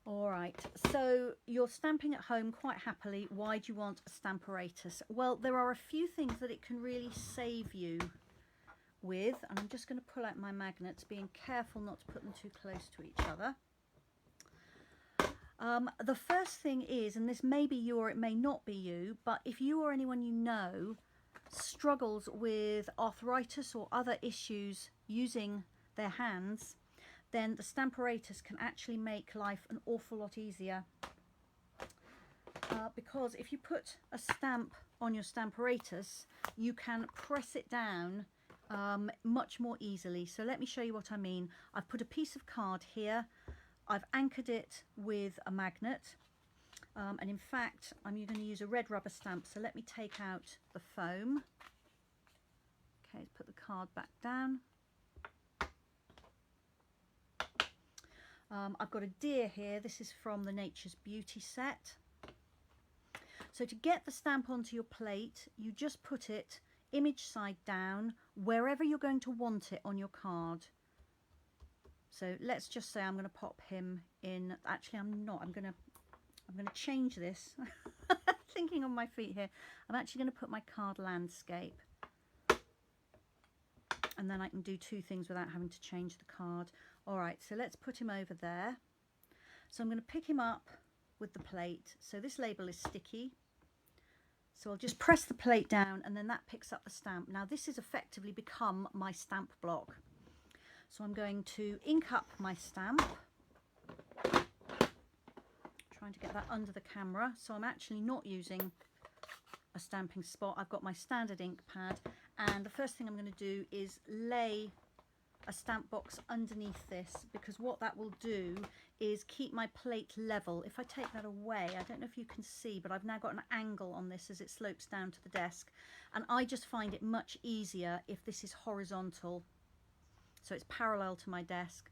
Alright, so you're stamping at home quite happily. Why do you want a Stamparatus? Well, there are a few things that it can really save you with, and I'm just going to pull out my magnets, being careful not to put them too close to each other. The first thing is, and this may be you or it may not be you, but if you or anyone you know struggles with arthritis or other issues using their hands, then the Stamparatus can actually make life an awful lot easier. Because if you put a stamp on your Stamparatus, you can press it down much more easily. So let me show you what I mean. I've put a piece of card here, I've anchored it with a magnet, and in fact I'm going to use a red rubber stamp, so let me take out the foam. Okay, let's put the card back down. I've got a deer here. This is from the Nature's Beauty set. So to get the stamp onto your plate, you just put it image side down wherever you're going to want it on your card. So let's just say I'm going to pop him in. Actually, I'm not. I'm going to change this. Thinking on my feet here. I'm actually going to put my card landscape, and then I can do 2 things without having to change the card. All right, so let's put him over there. So I'm going to pick him up with the plate. So this label is sticky, so I'll just press the plate down and then that picks up the stamp. Now this has effectively become my stamp block. So I'm going to ink up my stamp, trying to get that under the camera. So I'm actually not using a stamping spot. I've got my standard ink pad, and the first thing I'm going to do is lay a stamp box underneath this, because what that will do is keep my plate level. If I take that away, I don't know if you can see, but I've now got an angle on this as it slopes down to the desk, and I just find it much easier if this is horizontal, so it's parallel to my desk.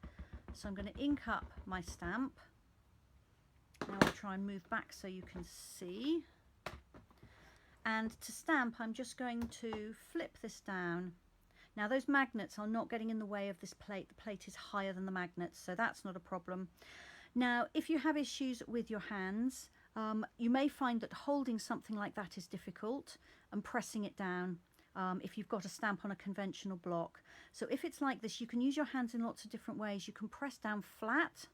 So I'm going to ink up my stamp. Now I'll try and move back so you can see. And to stamp, I'm just going to flip this down. Now those magnets are not getting in the way of this plate. The plate is higher than the magnets, so that's not a problem. Now if you have issues with your hands, you may find that holding something like that is difficult, and pressing it down if you've got a stamp on a conventional block. So if it's like this, you can use your hands in lots of different ways. You can press down flat,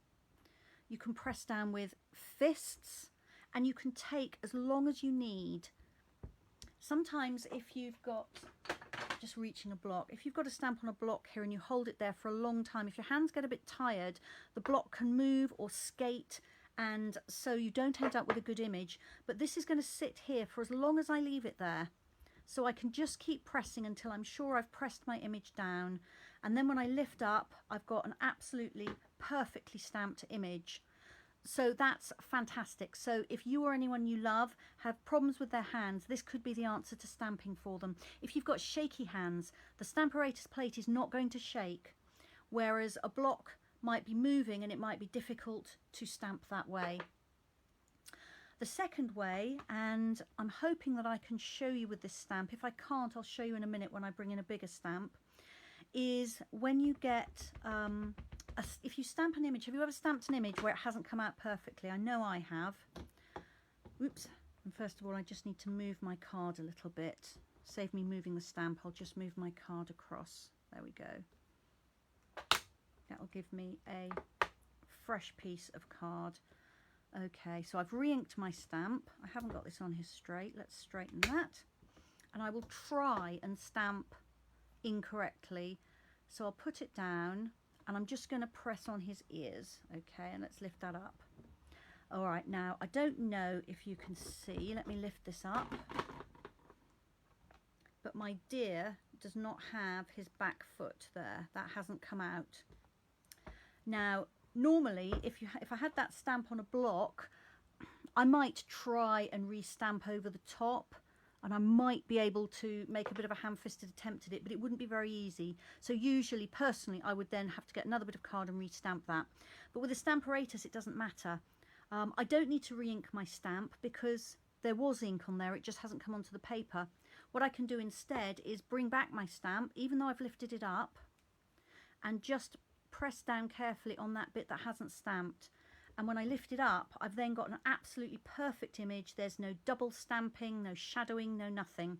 you can press down with fists, and you can take as long as you need. Sometimes if you've got just reaching a block. If you've got a stamp on a block here and you hold it there for a long time, if your hands get a bit tired, the block can move or skate, and so you don't end up with a good image. But this is going to sit here for as long as I leave it there. So I can just keep pressing until I'm sure I've pressed my image down. And then when I lift up, I've got an absolutely perfectly stamped image. So that's fantastic. So if you or anyone you love have problems with their hands, this could be the answer to stamping for them. If you've got shaky hands, the Stamparatus plate is not going to shake, whereas a block might be moving and it might be difficult to stamp that way. The second way, and I'm hoping that I can show you with this stamp, if I can't I'll show you in a minute when I bring in a bigger stamp, is when you get, if you stamp an image, have you ever stamped an image where it hasn't come out perfectly? I know I have. Oops, and first of all I just need to move my card a little bit. Save me moving the stamp, I'll just move my card across. There we go. That'll give me a fresh piece of card. Okay, so I've re-inked my stamp. I haven't got this on here straight. Let's straighten that. And I will try and stamp incorrectly. So I'll put it down and I'm just going to press on his ears. Okay, and let's lift that up. All right, now I don't know if you can see. Let me lift this up. But my deer does not have his back foot there. That hasn't come out. Now, normally, if I had that stamp on a block, I might try and re-stamp over the top, and I might be able to make a bit of a ham-fisted attempt at it, but it wouldn't be very easy. So usually, personally, I would then have to get another bit of card and re-stamp that. But with the Stamparatus, it doesn't matter. I don't need to re-ink my stamp because there was ink on there, it just hasn't come onto the paper. What I can do instead is bring back my stamp, even though I've lifted it up, and just press down carefully on that bit that hasn't stamped, and when I lift it up I've then got an absolutely perfect image. There's no double stamping, no shadowing, no nothing.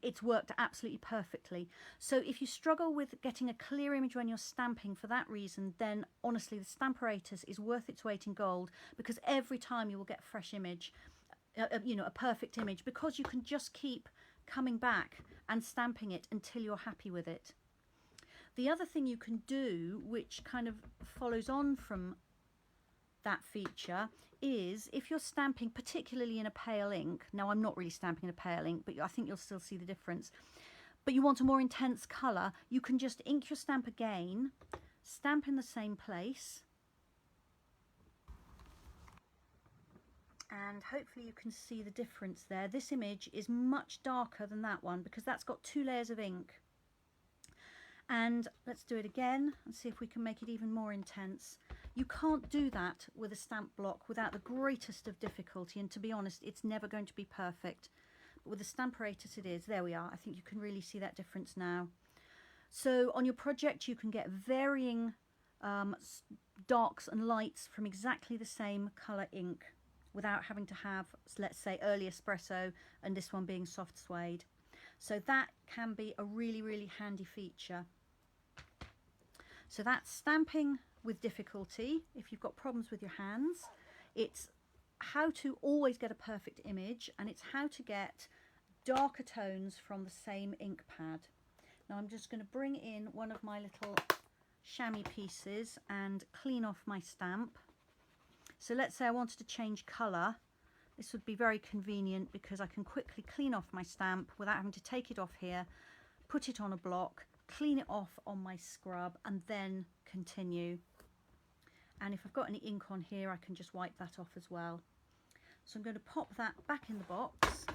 It's worked absolutely perfectly. So if you struggle with getting a clear image when you're stamping for that reason, then honestly the Stamparatus is worth its weight in gold, because every time you will get a fresh image, you know, a perfect image, because you can just keep coming back and stamping it until you're happy with it. The other thing you can do, which kind of follows on from that feature, is if you're stamping particularly in a pale ink, now I'm not really stamping in a pale ink, but I think you'll still see the difference, but you want a more intense colour, you can just ink your stamp again, stamp in the same place, and hopefully you can see the difference there. This image is much darker than that one because that's got 2 layers of ink. And let's do it again and see if we can make it even more intense. You can't do that with a stamp block without the greatest of difficulty, and to be honest, it's never going to be perfect. But with the Stamparatus it is. There we are. I think you can really see that difference now. So on your project you can get varying darks and lights from exactly the same colour ink without having to have, let's say, early espresso and this one being soft suede. So that can be a really, really handy feature. So that's stamping with difficulty. If you've got problems with your hands, it's how to always get a perfect image, and it's how to get darker tones from the same ink pad. Now I'm just going to bring in one of my little chamois pieces and clean off my stamp. So let's say I wanted to change colour. This would be very convenient because I can quickly clean off my stamp without having to take it off here, put it on a block, clean it off on my scrub, and then continue. And if I've got any ink on here, I can just wipe that off as well. So I'm going to pop that back in the box,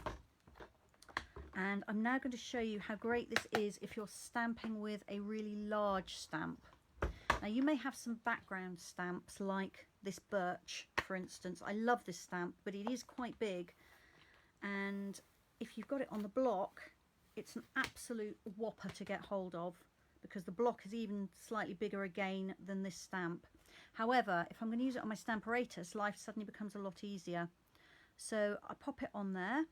and I'm now going to show you how great this is if you're stamping with a really large stamp. Now you may have some background stamps like this birch, for instance. I love this stamp, but it is quite big, and if you've got it on the block, it's an absolute whopper to get hold of because the block is even slightly bigger again than this stamp. However, if I'm going to use it on my Stamparatus, life suddenly becomes a lot easier. So I pop it on there.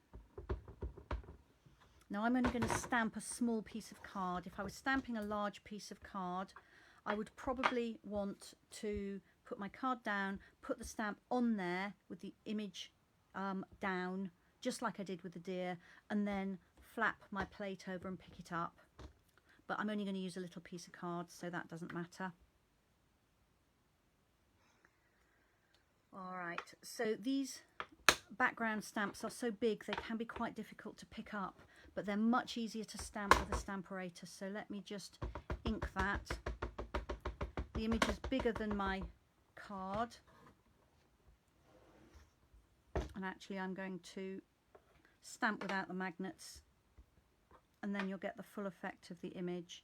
Now I'm only going to stamp a small piece of card. If I was stamping a large piece of card, I would probably want to put my card down, put the stamp on there with the image down, just like I did with the deer, and then flap my plate over and pick it up. but I'm only going to use a little piece of card, so that doesn't matter. All right, so these background stamps are so big they can be quite difficult to pick up, but they're much easier to stamp with a Stamparatus. So let me just ink that. The image is bigger than my card, and actually I'm going to stamp without the magnets, and then you'll get the full effect of the image.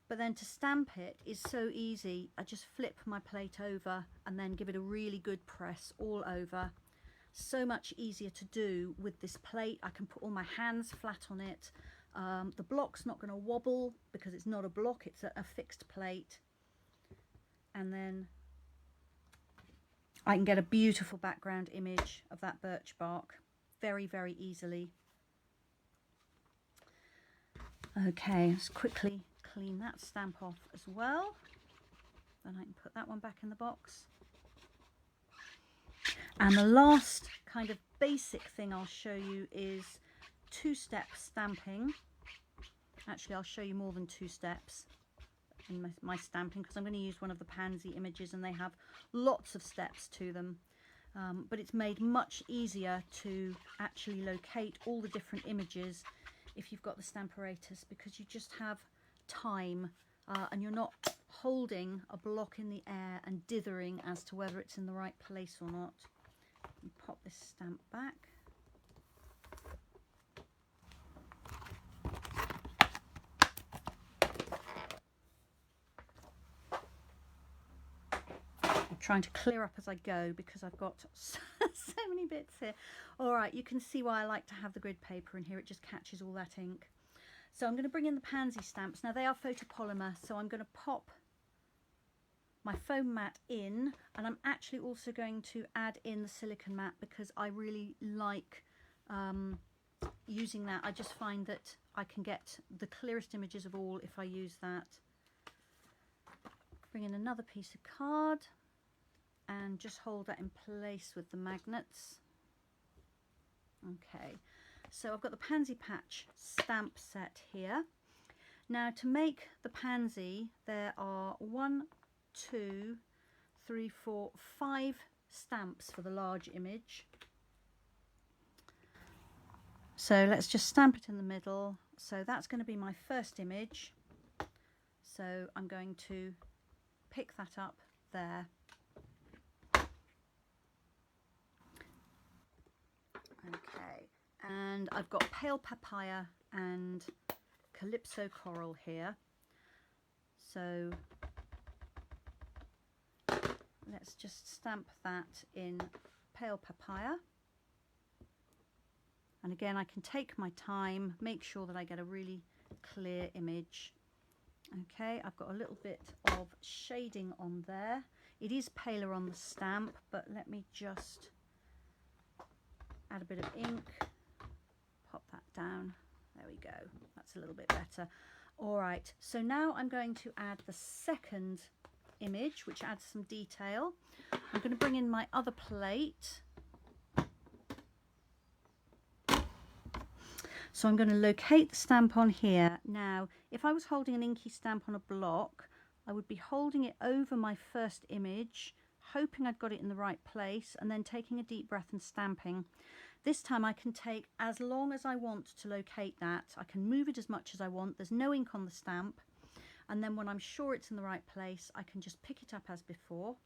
But then to stamp it is so easy. I just flip my plate over and then give it a really good press all over. So much easier to do with this plate. I can put all my hands flat on it. The block's not going to wobble because it's not a block, it's a fixed plate. And then I can get a beautiful background image of that birch bark very, very easily. Okay, let's quickly clean that stamp off as well. Then I can put that one back in the box. And the last kind of basic thing I'll show you is two-step stamping. Actually, I'll show you more than 2 steps in my stamping, because I'm going to use one of the Pansy images and they have lots of steps to them. But it's made much easier to actually locate all the different images if you've got the Stamparatus, because you just have time and you're not holding a block in the air and dithering as to whether it's in the right place or not. And pop this stamp back. I'm trying to clear up as I go because I've got so many bits here. All right, you can see why I like to have the grid paper in here. It just catches all that ink. So I'm going to bring in the Pansy stamps. Now they are photopolymer, so I'm going to pop my foam mat in, and I'm actually also going to add in the silicone mat because I really like using that. I just find that I can get the clearest images of all if I use that. Bring in another piece of card and just hold that in place with the magnets. Okay, so I've got the Pansy Patch stamp set here. Now to make the pansy, there are 1, 2, 3, 4, 5 stamps for the large image. So let's just stamp it in the middle. So that's going to be my first image. So I'm going to pick that up there. Okay, and I've got Pale Papaya and Calypso Coral here. So let's just stamp that in Pale Papaya. And again, I can take my time, make sure that I get a really clear image. Okay, I've got a little bit of shading on there. It is paler on the stamp, but let me just add a bit of ink, pop that down. There we go, that's a little bit better. All right, so now I'm going to add the second image, which adds some detail. I'm going to bring in my other plate. So I'm going to locate the stamp on here. Now, if I was holding an inky stamp on a block, I would be holding it over my first image, hoping I'd got it in the right place, and then taking a deep breath and stamping. This time I can take as long as I want to locate that. I can move it as much as I want. There's no ink on the stamp. And then when I'm sure it's in the right place, I can just pick it up as before.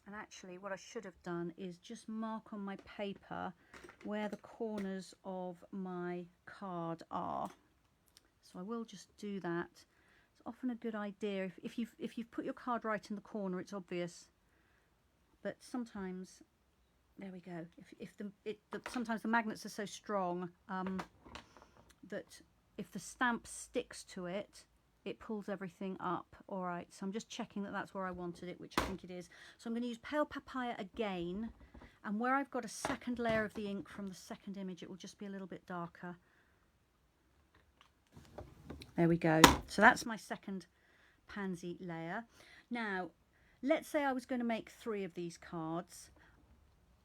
And actually what I should have done is just mark on my paper where the corners of my card are. So I will just do that. It's often a good idea. If you've put your card right in the corner, it's obvious. But sometimes, there we go. Sometimes the magnets are so strong that if the stamp sticks to it, it pulls everything up. All right, so I'm just checking that that's where I wanted it, which I think it is. So I'm going to use Pale Papaya again, and where I've got a second layer of the ink from the second image, it will just be a little bit darker. There we go. So that's my second pansy layer. Now, let's say I was going to make 3 of these cards.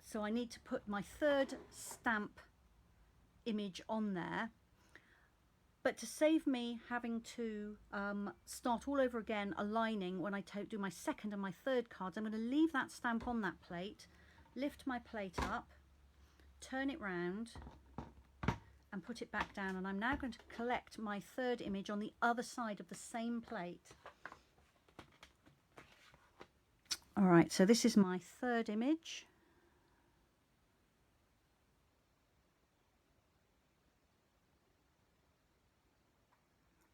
So I need to put my third stamp image on there. But to save me having to start all over again aligning when I do my second and my third cards, I'm going to leave that stamp on that plate, lift my plate up, turn it round and put it back down, and I'm now going to collect my third image on the other side of the same plate. Alright, so this is my third image.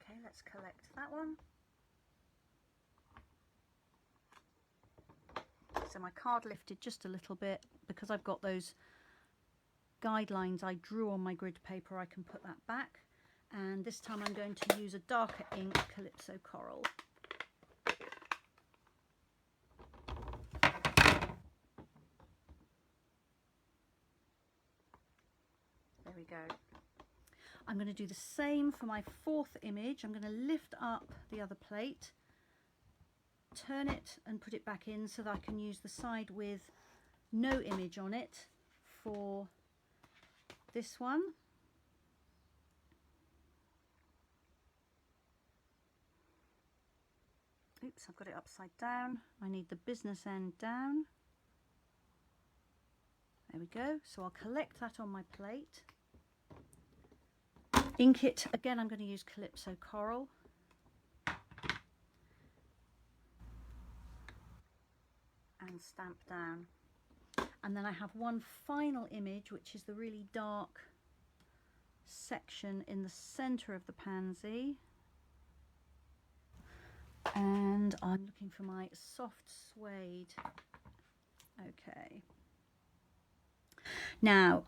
Okay, let's collect that one. So my card lifted just a little bit because I've got those guidelines I drew on my grid paper. I can put that back, and this time I'm going to use a darker ink, Calypso Coral. There we go. I'm going to do the same for my fourth image. I'm going to lift up the other plate, turn it and put it back in so that I can use the side with no image on it for this one. Oops, I've got it upside down. I need the business end down. There we go. So I'll collect that on my plate. Ink it. Again, I'm going to use Calypso Coral. And stamp down. And then I have one final image, which is the really dark section in the center of the pansy. And I'm looking for my soft suede. Okay. Now,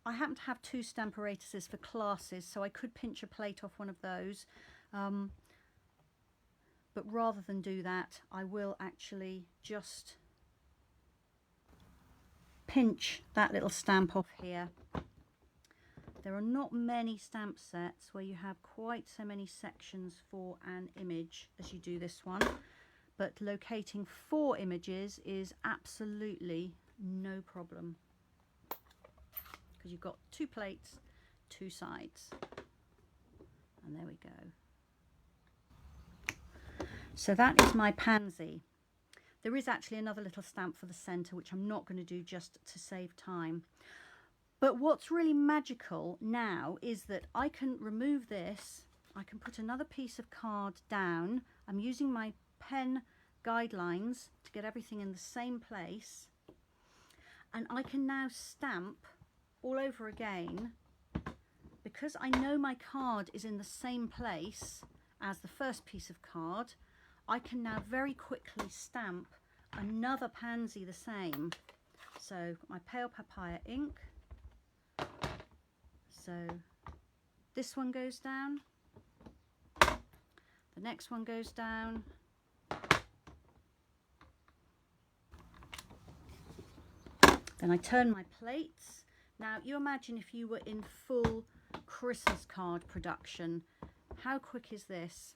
I happen to have 2 Stamparatuses for classes, so I could pinch a plate off one of those. But rather than do that, I will actually just pinch that little stamp off here. There are not many stamp sets where you have quite so many sections for an image as you do this one, but locating 4 images is absolutely no problem because you've got 2 plates, 2 sides, and there we go. So that is my pansy. There is actually another little stamp for the center, which I'm not going to do just to save time. But what's really magical now is that I can remove this. I can put another piece of card down. I'm using my pen guidelines to get everything in the same place. And I can now stamp all over again. Because I know my card is in the same place as the first piece of card, I can now very quickly stamp another pansy the same. So my pale papaya ink. So this one goes down, the next one goes down, then I turn my plates. Now you imagine if you were in full Christmas card production, how quick is this?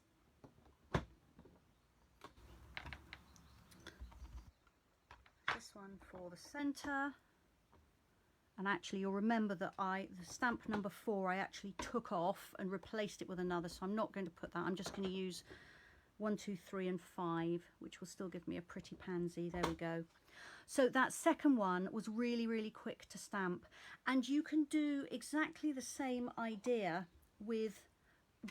This one for the center. And actually you'll remember that the stamp number 4 I actually took off and replaced it with another, so I'm not going to put that. I'm just going to use 1, 2, 3 and 5, which will still give me a pretty pansy. There we go. So that second one was really, really quick to stamp, and you can do exactly the same idea with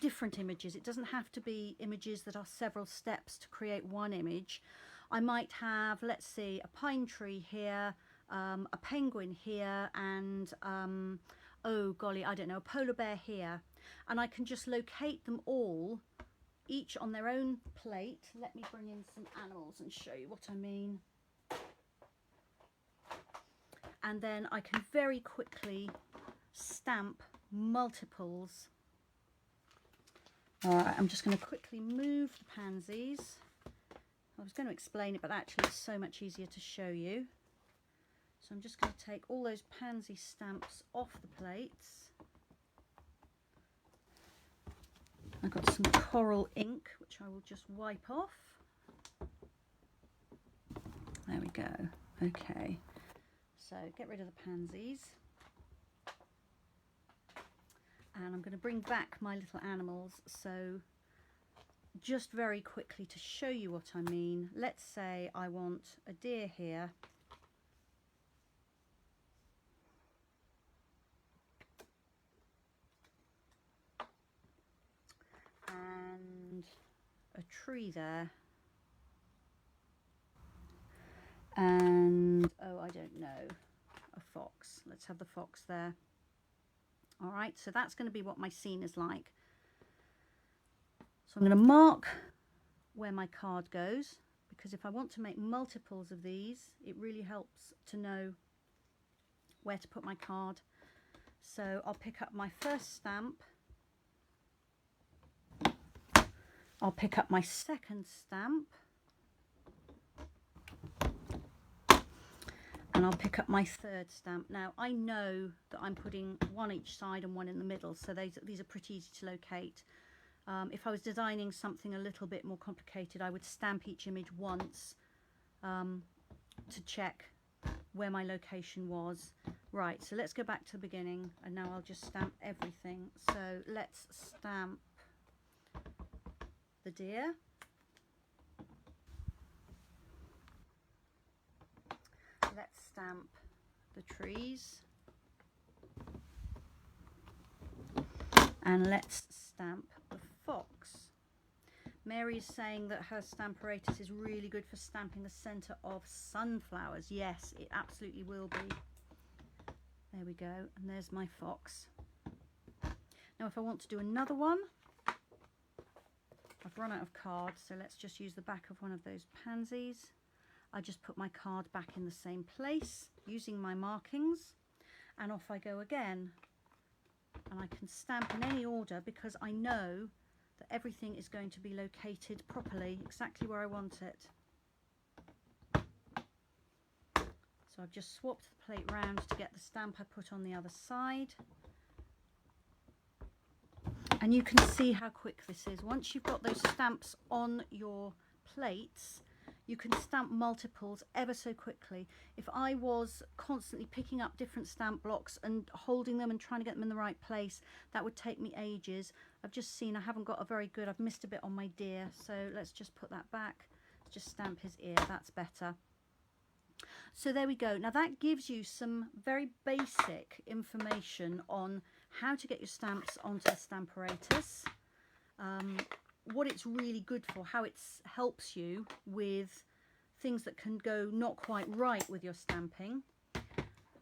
different images. It doesn't have to be images that are several steps to create one image. I might have, let's see, a pine tree here, a penguin here, and oh golly, I don't know, a polar bear here, and I can just locate them all, each on their own plate. Let me bring in some animals and show you what I mean. And then I can very quickly stamp multiples. All right, I'm just going to quickly move the pansies. I was going to explain it, but actually it's so much easier to show you. So I'm just going to take all those pansy stamps off the plates. I've got some coral ink, which I will just wipe off. There we go. Okay, so get rid of the pansies. And I'm going to bring back my little animals. So just very quickly to show you what I mean, let's say I want a deer here. And a tree there. And, oh, I don't know, a fox. Let's have the fox there. All right, so that's going to be what my scene is like. So I'm going to mark where my card goes, because if I want to make multiples of these, it really helps to know where to put my card. So I'll pick up my first stamp. I'll pick up my second stamp. And I'll pick up my third stamp. Now I know that I'm putting one each side and one in the middle, so these are pretty easy to locate. If I was designing something a little bit more complicated, I would stamp each image once to check where my location was. Right, so let's go back to the beginning, and now I'll just stamp everything. So let's stamp the deer. Let's stamp the trees. And let's stamp the fox. Mary is saying that her Stamparatus is really good for stamping the centre of sunflowers. Yes, it absolutely will be. There we go, and there's my fox. Now if I want to do another one, I've run out of cards, so let's just use the back of one of those pansies. I just put my card back in the same place using my markings, and off I go again. And I can stamp in any order because I know that everything is going to be located properly, exactly where I want it. So I've just swapped the plate round to get the stamp I put on the other side. And you can see how quick this is. Once you've got those stamps on your plates, you can stamp multiples ever so quickly. If I was constantly picking up different stamp blocks and holding them and trying to get them in the right place, that would take me ages. I've just seen I haven't got a very good, I've missed a bit on my deer, so let's just put that back. Just stamp his ear, that's better. So there we go. Now that gives you some very basic information on how to get your stamps onto the Stamparatus. What it's really good for, how it helps you with things that can go not quite right with your stamping,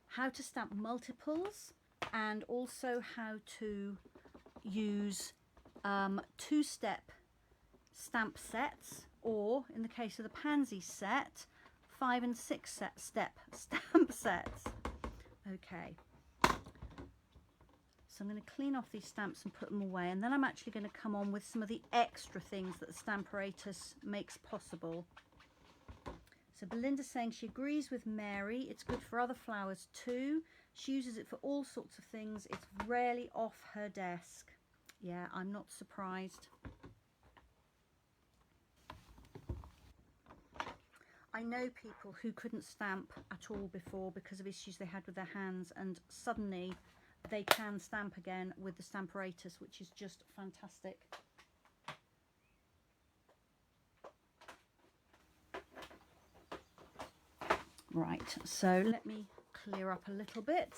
how to stamp multiples, and also how to use two-step stamp sets, or in the case of the Pansy set, 5 and 6 step stamp sets. Okay. So I'm going to clean off these stamps and put them away, and then I'm actually going to come on with some of the extra things that the Stamparatus makes possible. So Belinda's saying she agrees with Mary, it's good for other flowers too. She uses it for all sorts of things. It's rarely off her desk. Yeah, I'm not surprised. I know people who couldn't stamp at all before because of issues they had with their hands, and suddenly they can stamp again with the Stamparatus, which is just fantastic. Right, so let me clear up a little bit.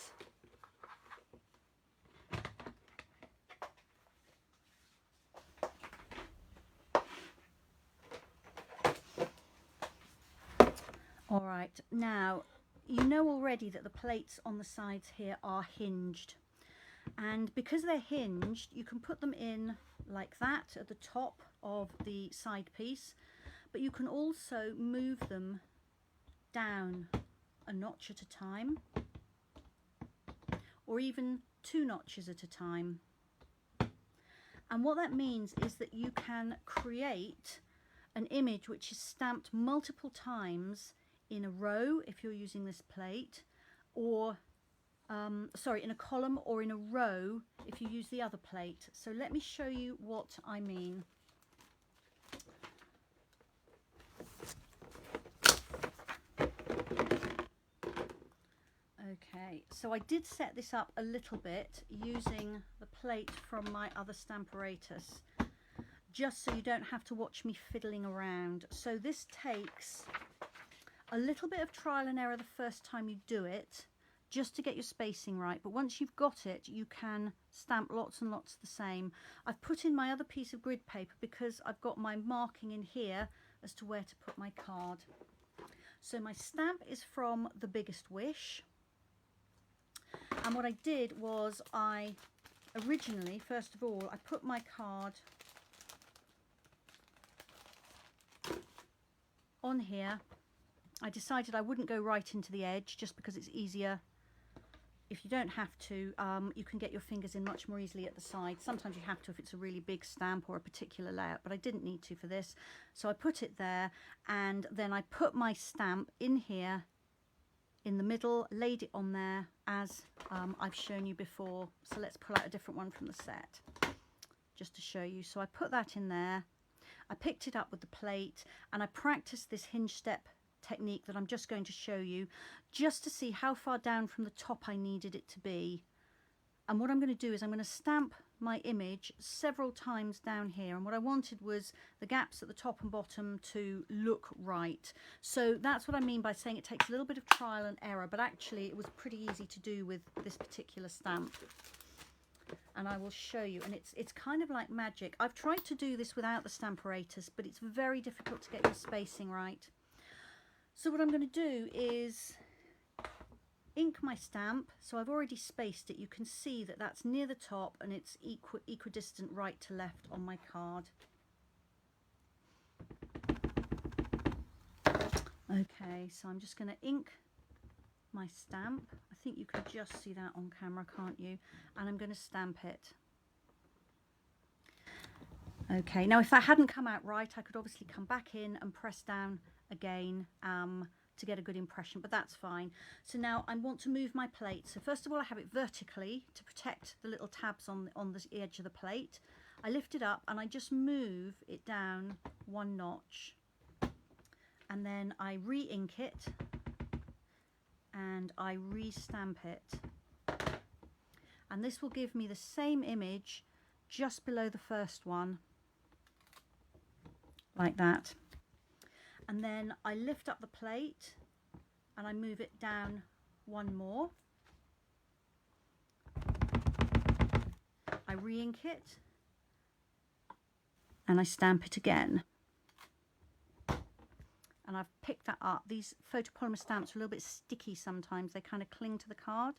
All right, now you know already that the plates on the sides here are hinged, and because they're hinged you can put them in like that at the top of the side piece, but you can also move them down a notch at a time, or even 2 notches at a time. And what that means is that you can create an image which is stamped multiple times in a row if you're using this plate, or sorry, in a column, or in a row if you use the other plate. So let me show you what I mean. Okay, so I did set this up a little bit using the plate from my other Stamparatus, just so you don't have to watch me fiddling around. So this takes a little bit of trial and error the first time you do it, just to get your spacing right, but once you've got it, you can stamp lots and lots the same. I've put in my other piece of grid paper because I've got my marking in here as to where to put my card. So my stamp is from The Biggest Wish, and what I did was I originally, first of all, I put my card on here. I decided I wouldn't go right into the edge just because it's easier. If you don't have to, you can get your fingers in much more easily at the side. Sometimes you have to if it's a really big stamp or a particular layout, but I didn't need to for this. So I put it there, and then I put my stamp in here in the middle, laid it on there as I've shown you before. So let's pull out a different one from the set just to show you. So I put that in there. I picked it up with the plate and I practiced this hinge step technique that I'm just going to show you, just to see how far down from the top I needed it to be. And what I'm going to do is I'm going to stamp my image several times down here, and what I wanted was the gaps at the top and bottom to look right. So that's what I mean by saying it takes a little bit of trial and error, but actually it was pretty easy to do with this particular stamp. And I will show you, and it's kind of like magic. I've tried to do this without the Stamparatus, but it's very difficult to get your spacing right. So what I'm going to do is ink my stamp. So I've already spaced it. You can see that that's near the top and it's equidistant right to left on my card. Okay, so I'm just going to ink my stamp. I think you can just see that on camera, can't you? And I'm going to stamp it. Okay, now if that hadn't come out right, I could obviously come back in and press down again to get a good impression, but that's fine. So now I want to move my plate. So first of all, I have it vertically to protect the little tabs on the edge of the plate. I lift it up and I just move it down one notch, and then I re-ink it and I re-stamp it, and this will give me the same image just below the first one, like that. And then I lift up the plate and I move it down one more. I re-ink it and I stamp it again. And I've picked that up. These photopolymer stamps are a little bit sticky sometimes. They kind of cling to the card.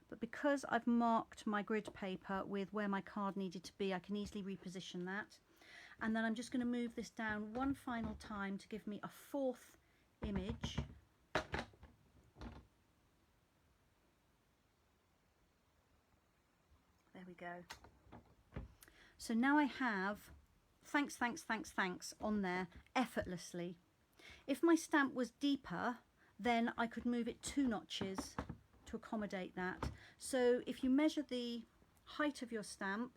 But because I've marked my grid paper with where my card needed to be, I can easily reposition that. And then I'm just going to move this down one final time to give me a fourth image. There we go. So now I have thanks, thanks, thanks, thanks on there effortlessly. If my stamp was deeper, then I could move it 2 notches to accommodate that. So if you measure the height of your stamp,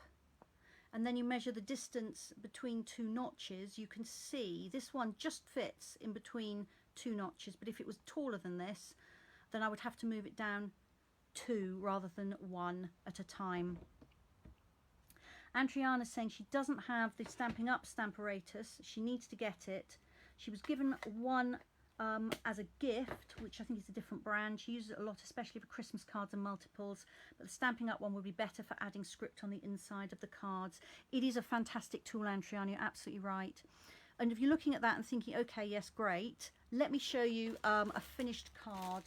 and then you measure the distance between 2 notches, you can see this one just fits in between 2 notches, but if it was taller than this, then I would have to move it down 2 rather than 1 at a time. Andriana's saying she doesn't have the Stampin' Up Stamparatus. She needs to get it. She was given one as a gift, which I think is a different brand. She uses it a lot, especially for Christmas cards and multiples, but the Stampin' Up one would be better for adding script on the inside of the cards. It is a fantastic tool, Andriana, you're absolutely right. And if you're looking at that and thinking, okay, yes, great, let me show you a finished card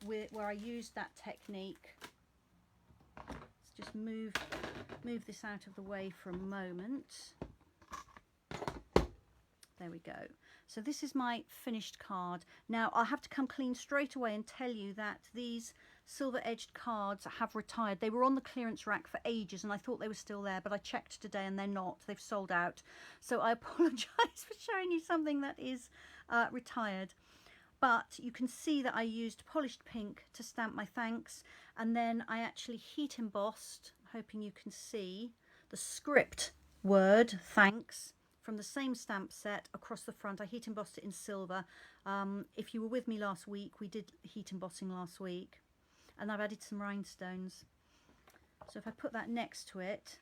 where I used that technique. Let's just move this out of the way for a moment. There we go. So this is my finished card. Now I'll have to come clean straight away and tell you that these silver edged cards have retired. They were on the clearance rack for ages and I thought they were still there, but I checked today and they're not. They've sold out. So I apologize for showing you something that is retired. But you can see that I used polished pink to stamp my thanks, and then I actually heat embossed, hoping you can see, the script word thanks from the same stamp set across the front. I heat embossed it in silver. If you were with me last week, we did heat embossing last week, and I've added some rhinestones. So if I put that next to it,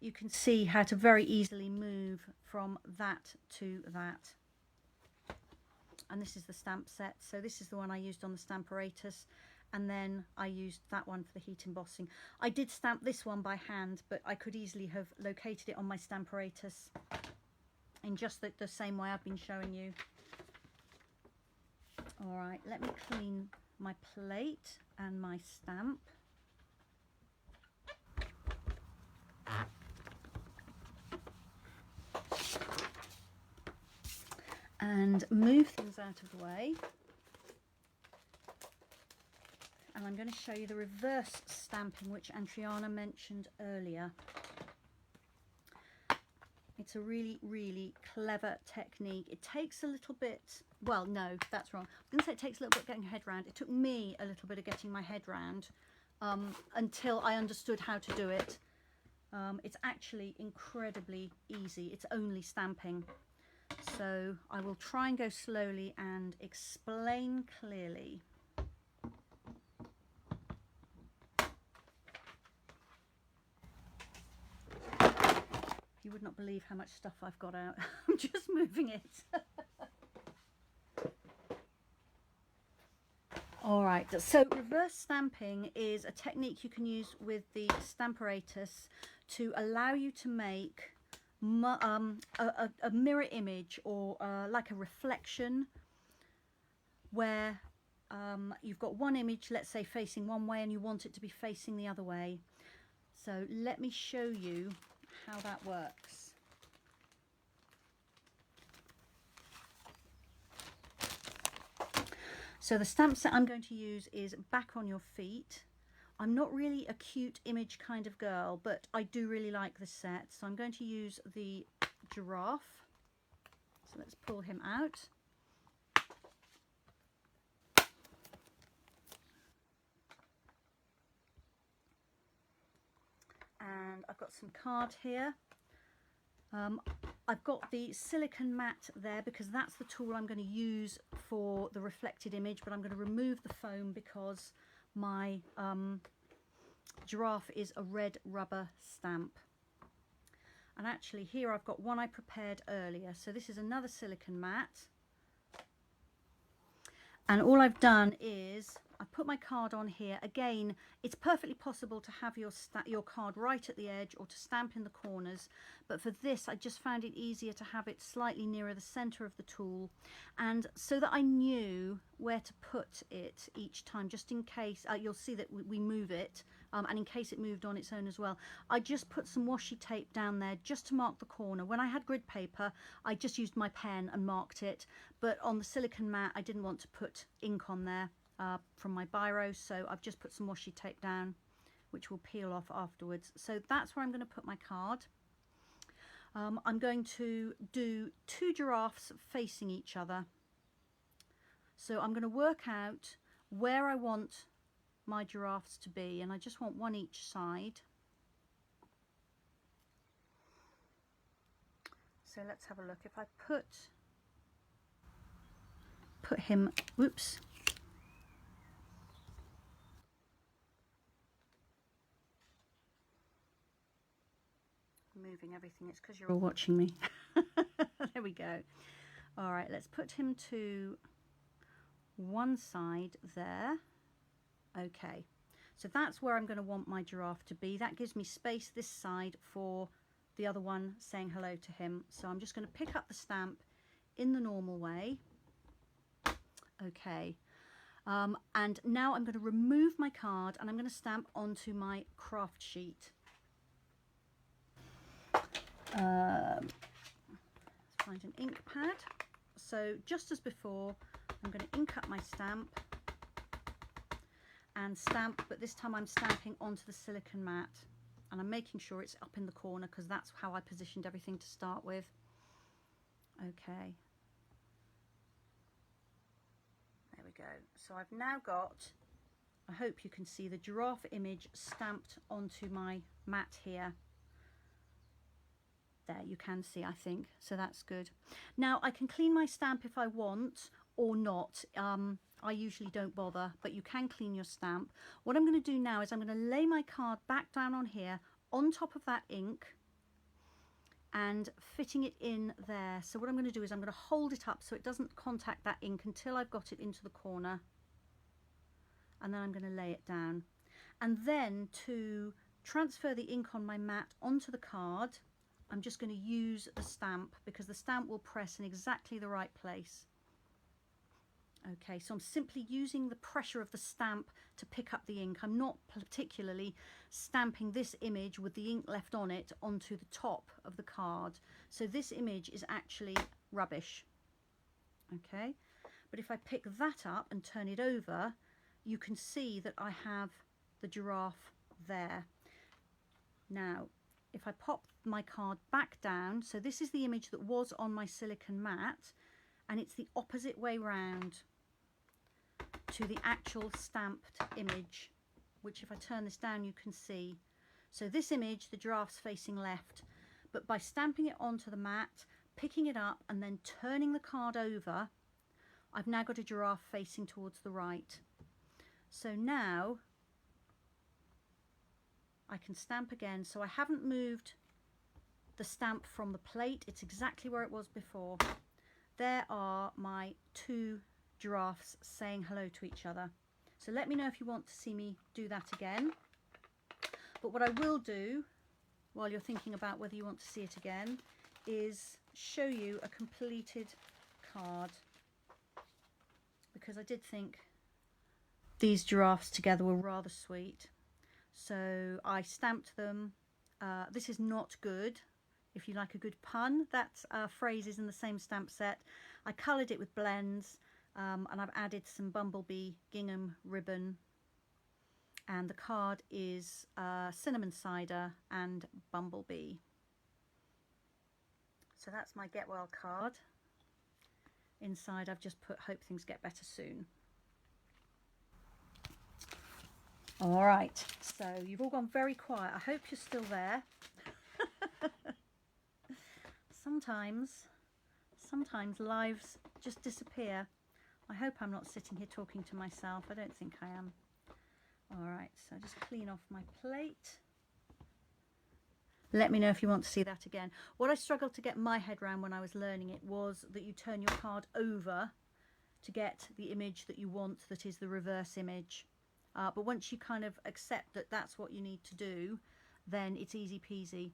you can see how to very easily move from that to that. And this is the stamp set. So this is the one I used on the Stamparatus, and then I used that one for the heat embossing. I did stamp this one by hand, but I could easily have located it on my Stamparatus in just the same way I've been showing you. All right, let me clean my plate and my stamp. And move things out of the way. And I'm going to show you the reverse stamping, which Andriana mentioned earlier. It's a really, really clever technique. It takes a little bit, well, no, that's wrong. I was going to say it takes a little bit getting your head round. It took me a little bit of getting my head round until I understood how to do it. It's actually incredibly easy. It's only stamping. So I will try and go slowly and explain clearly. You would not believe how much stuff I've got out. I'm just moving it. All right, so reverse stamping is a technique you can use with the Stamparatus to allow you to make a mirror image, or like a reflection, where you've got one image, let's say facing one way, and you want it to be facing the other way. So let me show you how that works. So the stamp set I'm going to use is Back on Your Feet. I'm not really a cute image kind of girl, but I do really like the set. So I'm going to use the giraffe. So let's pull him out. And I've got some card here. I've got the silicone mat there because that's the tool I'm going to use for the reflected image, but I'm going to remove the foam because my giraffe is a red rubber stamp. And actually here I've got one I prepared earlier. So this is another silicone mat. And all I've done is I put my card on here. Again, it's perfectly possible to have your card right at the edge or to stamp in the corners, but for this I just found it easier to have it slightly nearer the center of the tool, and so that I knew where to put it each time, just in case you'll see that we move it, and in case it moved on its own as well. I just put some washi tape down there just to mark the corner. When I had grid paper, I just used my pen and marked it, but on the silicone mat I didn't want to put ink on there from my biro, so I've just put some washi tape down, which will peel off afterwards. So that's where I'm going to put my card. I'm going to do two giraffes facing each other. So I'm going to work out where I want my giraffes to be, and I just want one each side. So let's have a look. If I put him, whoops, moving everything, it's because you're all watching me. There we go. All right, let's put him to one side there. Okay, so that's where I'm going to want my giraffe to be. That gives me space this side for the other one saying hello to him. So I'm just going to pick up the stamp in the normal way. Okay, and now I'm going to remove my card and I'm going to stamp onto my craft sheet. Let's find an ink pad. So just as before, I'm going to ink up my stamp and stamp, but this time I'm stamping onto the silicone mat, and I'm making sure it's up in the corner because that's how I positioned everything to start with. Okay, there we go. So I've now got, I hope you can see, the giraffe image stamped onto my mat here. There, you can see, I think, so that's good. Now I can clean my stamp if I want or not. I usually don't bother, but you can clean your stamp. What I'm going to do now is I'm going to lay my card back down on here on top of that ink and fitting it in there. So what I'm going to do is I'm going to hold it up so it doesn't contact that ink until I've got it into the corner, and then I'm going to lay it down. And then to transfer the ink on my mat onto the card, I'm just going to use the stamp, because the stamp will press in exactly the right place. Okay, so I'm simply using the pressure of the stamp to pick up the ink. I'm not particularly stamping this image with the ink left on it onto the top of the card. So this image is actually rubbish. Okay, but if I pick that up and turn it over, you can see that I have the giraffe there. Now, if I pop my card back down, so this is the image that was on my silicone mat, and it's the opposite way round to the actual stamped image, which if I turn this down you can see. So this image, the giraffe's facing left, but by stamping it onto the mat, picking it up and then turning the card over, I've now got a giraffe facing towards the right. So now I can stamp again. So I haven't moved the stamp from the plate, it's exactly where it was before. There are my two giraffes saying hello to each other. So let me know if you want to see me do that again. But what I will do while you're thinking about whether you want to see it again is show you a completed card, because I did think these giraffes together were rather sweet. So I stamped them. This is not good. If you like a good pun, that phrase is in the same stamp set. I coloured it with blends, and I've added some bumblebee gingham ribbon, and the card is cinnamon cider and bumblebee. So that's my get well card. Inside I've just put hope things get better soon. All right, so you've all gone very quiet. I hope you're still there. Sometimes lives just disappear. I hope I'm not sitting here talking to myself. I don't think I am. All right, so just clean off my plate. Let me know if you want to see that again. What I struggled to get my head around when I was learning it was that you turn your card over to get the image that you want, that is the reverse image. But once you kind of accept that that's what you need to do, then it's easy peasy.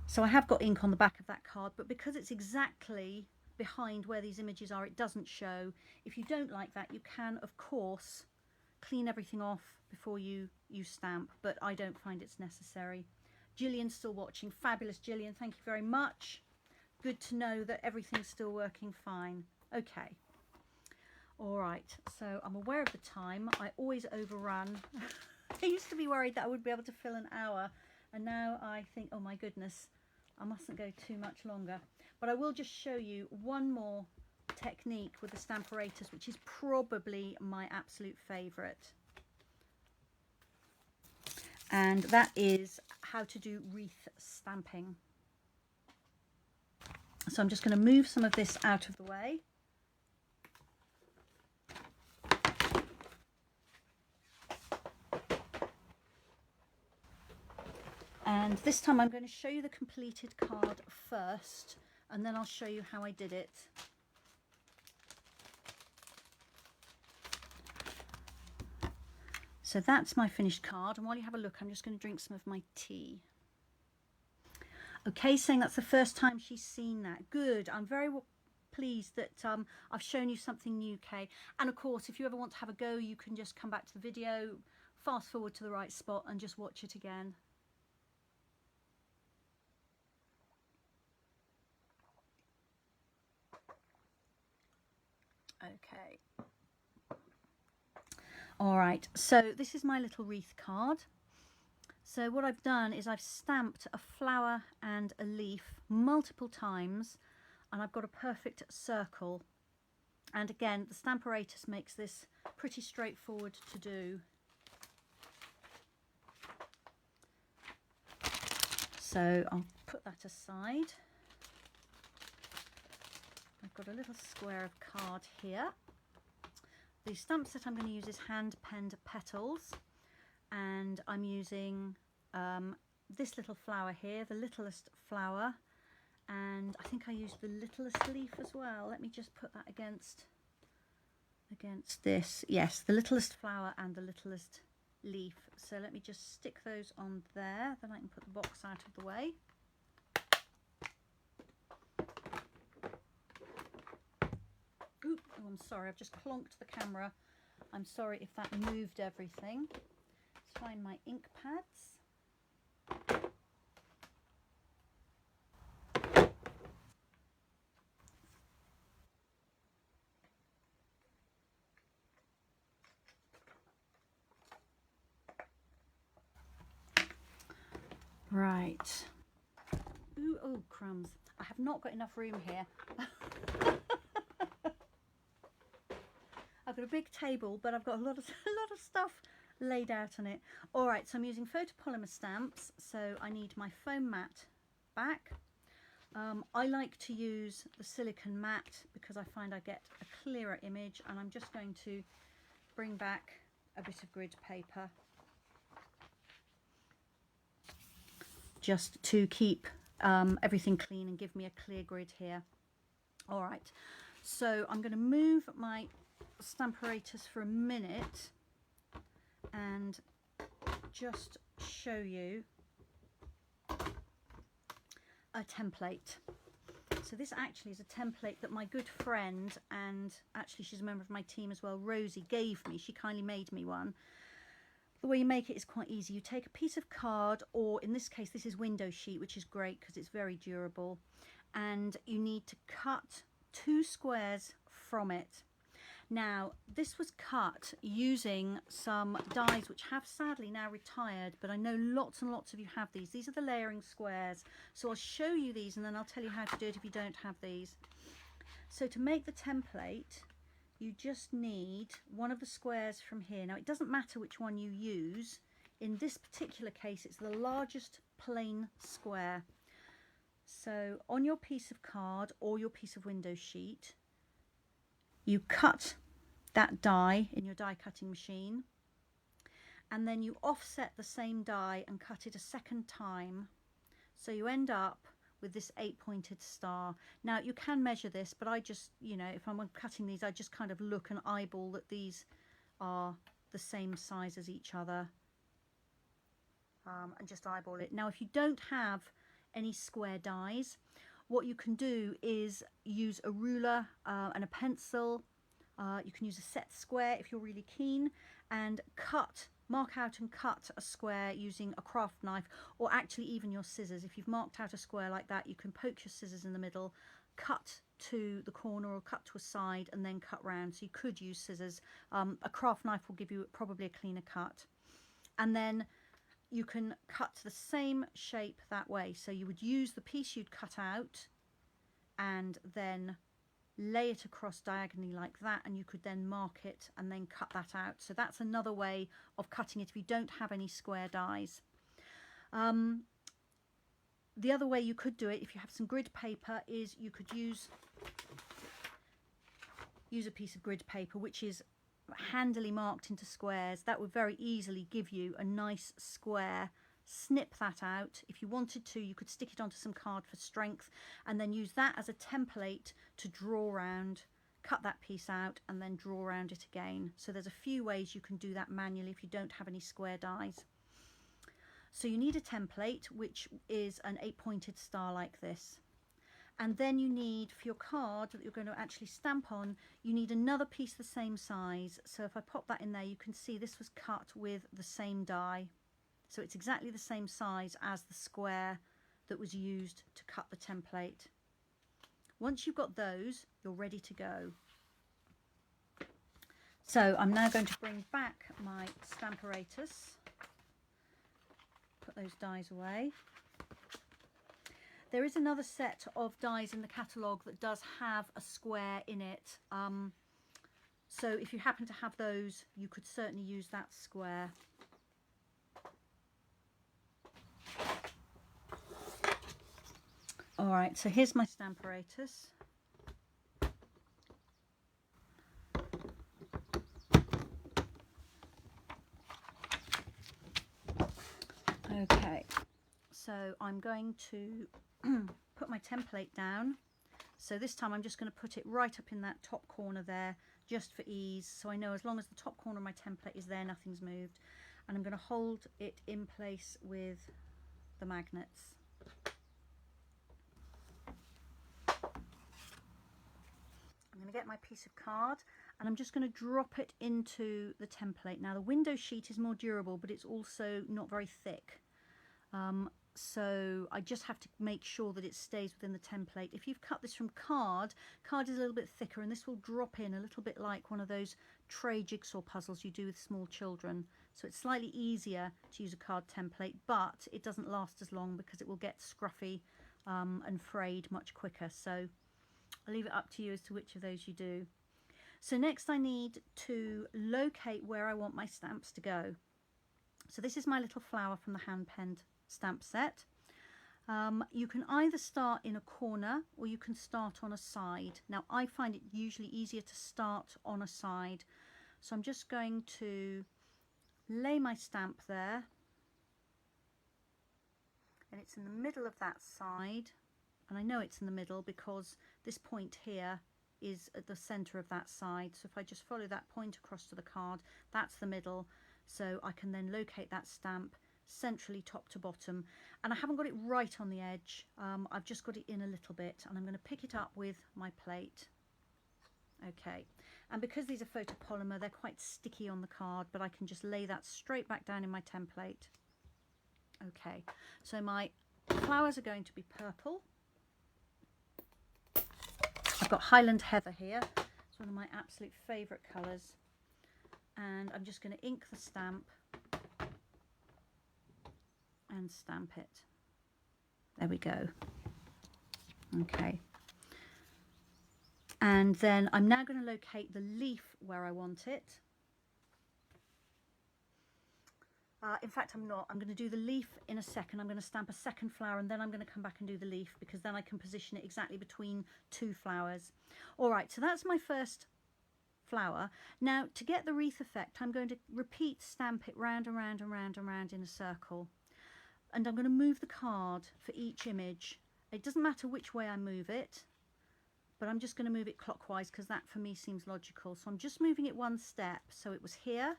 So I have got ink on the back of that card, but because it's exactly behind where these images are, it doesn't show. If you don't like that, you can, of course, clean everything off before you stamp, but I don't find it's necessary. Gillian's still watching. Fabulous, Gillian. Thank you very much. Good to know that everything's still working fine. Okay. All right. So I'm aware of the time. I always overrun. I used to be worried that I would be able to fill an hour, and now I think, oh my goodness, I mustn't go too much longer. But I will just show you one more technique with the Stamparatus, which is probably my absolute favourite. And that is how to do wreath stamping. So I'm just going to move some of this out of the way. And this time I'm going to show you the completed card first, and then I'll show you how I did it. So that's my finished card, and while you have a look, I'm just going to drink some of my tea. Okay, saying that's the first time she's seen that. Good. I'm very pleased that I've shown you something new, Kay. And of course, if you ever want to have a go, you can just come back to the video, fast forward to the right spot and just watch it again. Okay. All right, so this is my little wreath card. So what I've done is I've stamped a flower and a leaf multiple times, and I've got a perfect circle. And again, the Stamparatus makes this pretty straightforward to do. So I'll put that aside. I got a little square of card here. The stamp set I'm going to use is hand penned petals, and I'm using this little flower here, the littlest flower, and I think I used the littlest leaf as well. Let me just put that against this. Yes, the littlest flower and the littlest leaf. So let me just stick those on there, then I can put the box out of the way. Oop, oh, I'm sorry, I've just clonked the camera. I'm sorry if that moved everything. Let's find my ink pads. Right. Ooh, oh crumbs. I have not got enough room here. I've got a big table, but I've got a lot of stuff laid out on it. All right, so I'm using photopolymer stamps, so I need my foam mat back. I like to use the silicone mat because I find I get a clearer image, and I'm just going to bring back a bit of grid paper just to keep everything clean and give me a clear grid here. All right, so I'm going to move my Stamparatus for a minute and just show you a template. So this actually is a template that my good friend, and actually she's a member of my team as well, Rosie, gave me. She kindly made me one. The way you make it is quite easy. You take a piece of card, or in this case this is window sheet, which is great because it's very durable, and you need to cut 2 squares from it. Now this was cut using some dies which have sadly now retired, but I know lots and lots of you have these. These are the layering squares, so I'll show you these and then I'll tell you how to do it if you don't have these. So to make the template, you just need one of the squares from here. Now it doesn't matter which one you use. In this particular case it's the largest plain square. So on your piece of card or your piece of window sheet, you cut that die in your die cutting machine, and then you offset the same die and cut it a second time, so you end up with this 8-pointed star. Now you can measure this, but I just, you know, if I'm cutting these, I just kind of look and eyeball that these are the same size as each other, and just eyeball it. Now if you don't have any square dies, what you can do is use a ruler and a pencil. You can use a set square if you're really keen, and mark out and cut a square using a craft knife, or actually even your scissors. If you've marked out a square like that, you can poke your scissors in the middle, cut to the corner or cut to a side, and then cut round. So you could use scissors. A craft knife will give you probably a cleaner cut. And then you can cut the same shape that way. So you would use the piece you'd cut out and then lay it across diagonally like that, and you could then mark it and then cut that out. So that's another way of cutting it if you don't have any square dies. The other way you could do it, if you have some grid paper, is you could use a piece of grid paper which is handily marked into squares. That would very easily give you a nice square. Snip that out. If you wanted to, you could stick it onto some card for strength and then use that as a template to draw around, cut that piece out and then draw around it again. So there's a few ways you can do that manually if you don't have any square dies. So you need a template which is an 8-pointed star like this. And then you need, for your card that you're going to actually stamp on, you need another piece the same size. So if I pop that in there, you can see this was cut with the same die. So it's exactly the same size as the square that was used to cut the template. Once you've got those, you're ready to go. So I'm now going to bring back my Stamparatus. Put those dies away. There is another set of dies in the catalogue that does have a square in it. So if you happen to have those, you could certainly use that square. Alright, so here's my Stamparatus. Okay, so I'm going to put my template down. So this time I'm just going to put it right up in that top corner there, just for ease, so I know as long as the top corner of my template is there, nothing's moved. And I'm going to hold it in place with the magnets. I'm going to get my piece of card and I'm just going to drop it into the template. Now the window sheet is more durable, but it's also not very thick. So I just have to make sure that it stays within the template. If you've cut this from card is a little bit thicker, and this will drop in a little bit like one of those tray jigsaw puzzles you do with small children. So it's slightly easier to use a card template, but it doesn't last as long because it will get scruffy and frayed much quicker. So I'll leave it up to you as to which of those you do. So next I need to locate where I want my stamps to go. So this is my little flower from the hand-penned stamp set. You can either start in a corner or you can start on a side. Now I find it usually easier to start on a side, so I'm just going to lay my stamp there, and it's in the middle of that side, and I know it's in the middle because this point here is at the center of that side. So if I just follow that point across to the card, that's the middle, so I can then locate that stamp centrally top to bottom. And I haven't got it right on the edge, I've just got it in a little bit, and I'm going to pick it up with my plate. Okay, and because these are photopolymer, they're quite sticky on the card, but I can just lay that straight back down in my template. Okay, so my flowers are going to be purple. I've got Highland Heather here, it's one of my absolute favourite colours, and I'm just going to ink the stamp and stamp it. There we go. Okay, and then I'm now going to locate the leaf where I want it. In fact, I'm not. I'm going to do the leaf in a second. I'm going to stamp a second flower, and then I'm going to come back and do the leaf, because then I can position it exactly between two flowers. All right, so that's my first flower. Now to get the wreath effect, I'm going to repeat stamp it round and round and round and round in a circle. And I'm going to move the card for each image. It doesn't matter which way I move it, but I'm just going to move it clockwise because that for me seems logical. So I'm just moving it one step. So it was here,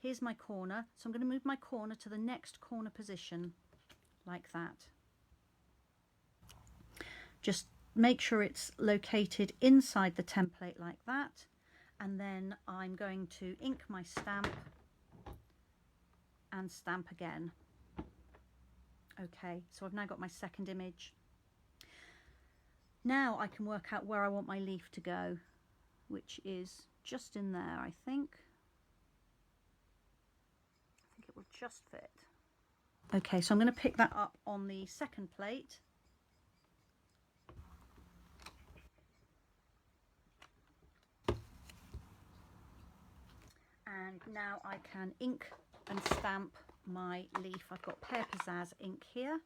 here's my corner, so I'm going to move my corner to the next corner position, like that. Just make sure it's located inside the template like that, and then I'm going to ink my stamp and stamp again. Okay, so I've now got my second image. Now I can work out where I want my leaf to go, which is just in there, I think. I think it will just fit. Okay, so I'm going to pick that up on the second plate. And now I can ink and stamp my leaf. I've got Pear Pizzazz ink here.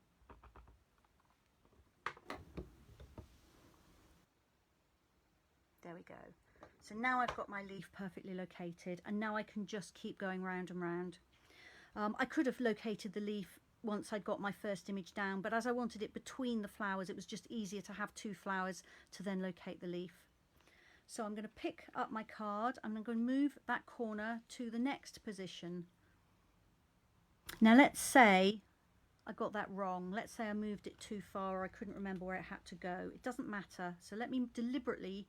There we go. So now I've got my leaf perfectly located, and now I can just keep going round and round. I could have located the leaf once I'd got my first image down, but as I wanted it between the flowers, it was just easier to have two flowers to then locate the leaf. So I'm going to pick up my card, I'm going to move that corner to the next position. Now let's say I got that wrong. Let's say I moved it too far, or I couldn't remember where it had to go. It doesn't matter. So let me deliberately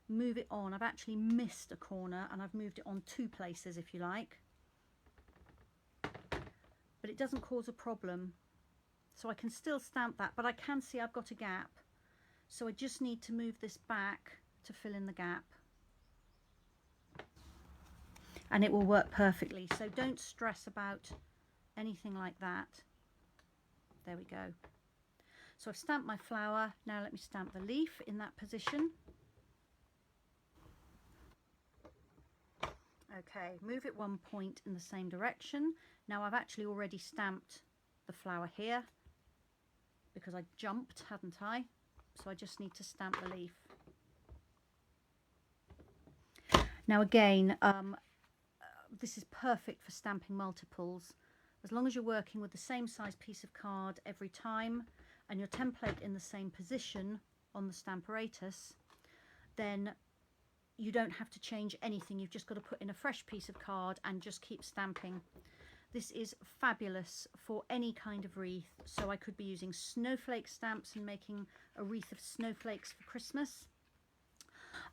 move it on. I've actually missed a corner and I've moved it on two places, if you like. But it doesn't cause a problem. So I can still stamp that, but I can see I've got a gap. So I just need to move this back to fill in the gap. And it will work perfectly. So don't stress about anything like that. There we go. So I've stamped my flower. Now let me stamp the leaf in that position. Okay, move it one point in the same direction. Now I've actually already stamped the flower here because I jumped, hadn't I? So I just need to stamp the leaf. Now again, this is perfect for stamping multiples. as long as you're working with the same size piece of card every time and your template in the same position on the Stamparatus, then you don't have to change anything. You've just got to put in a fresh piece of card and just keep stamping. This is fabulous for any kind of wreath. So I could be using snowflake stamps and making a wreath of snowflakes for Christmas.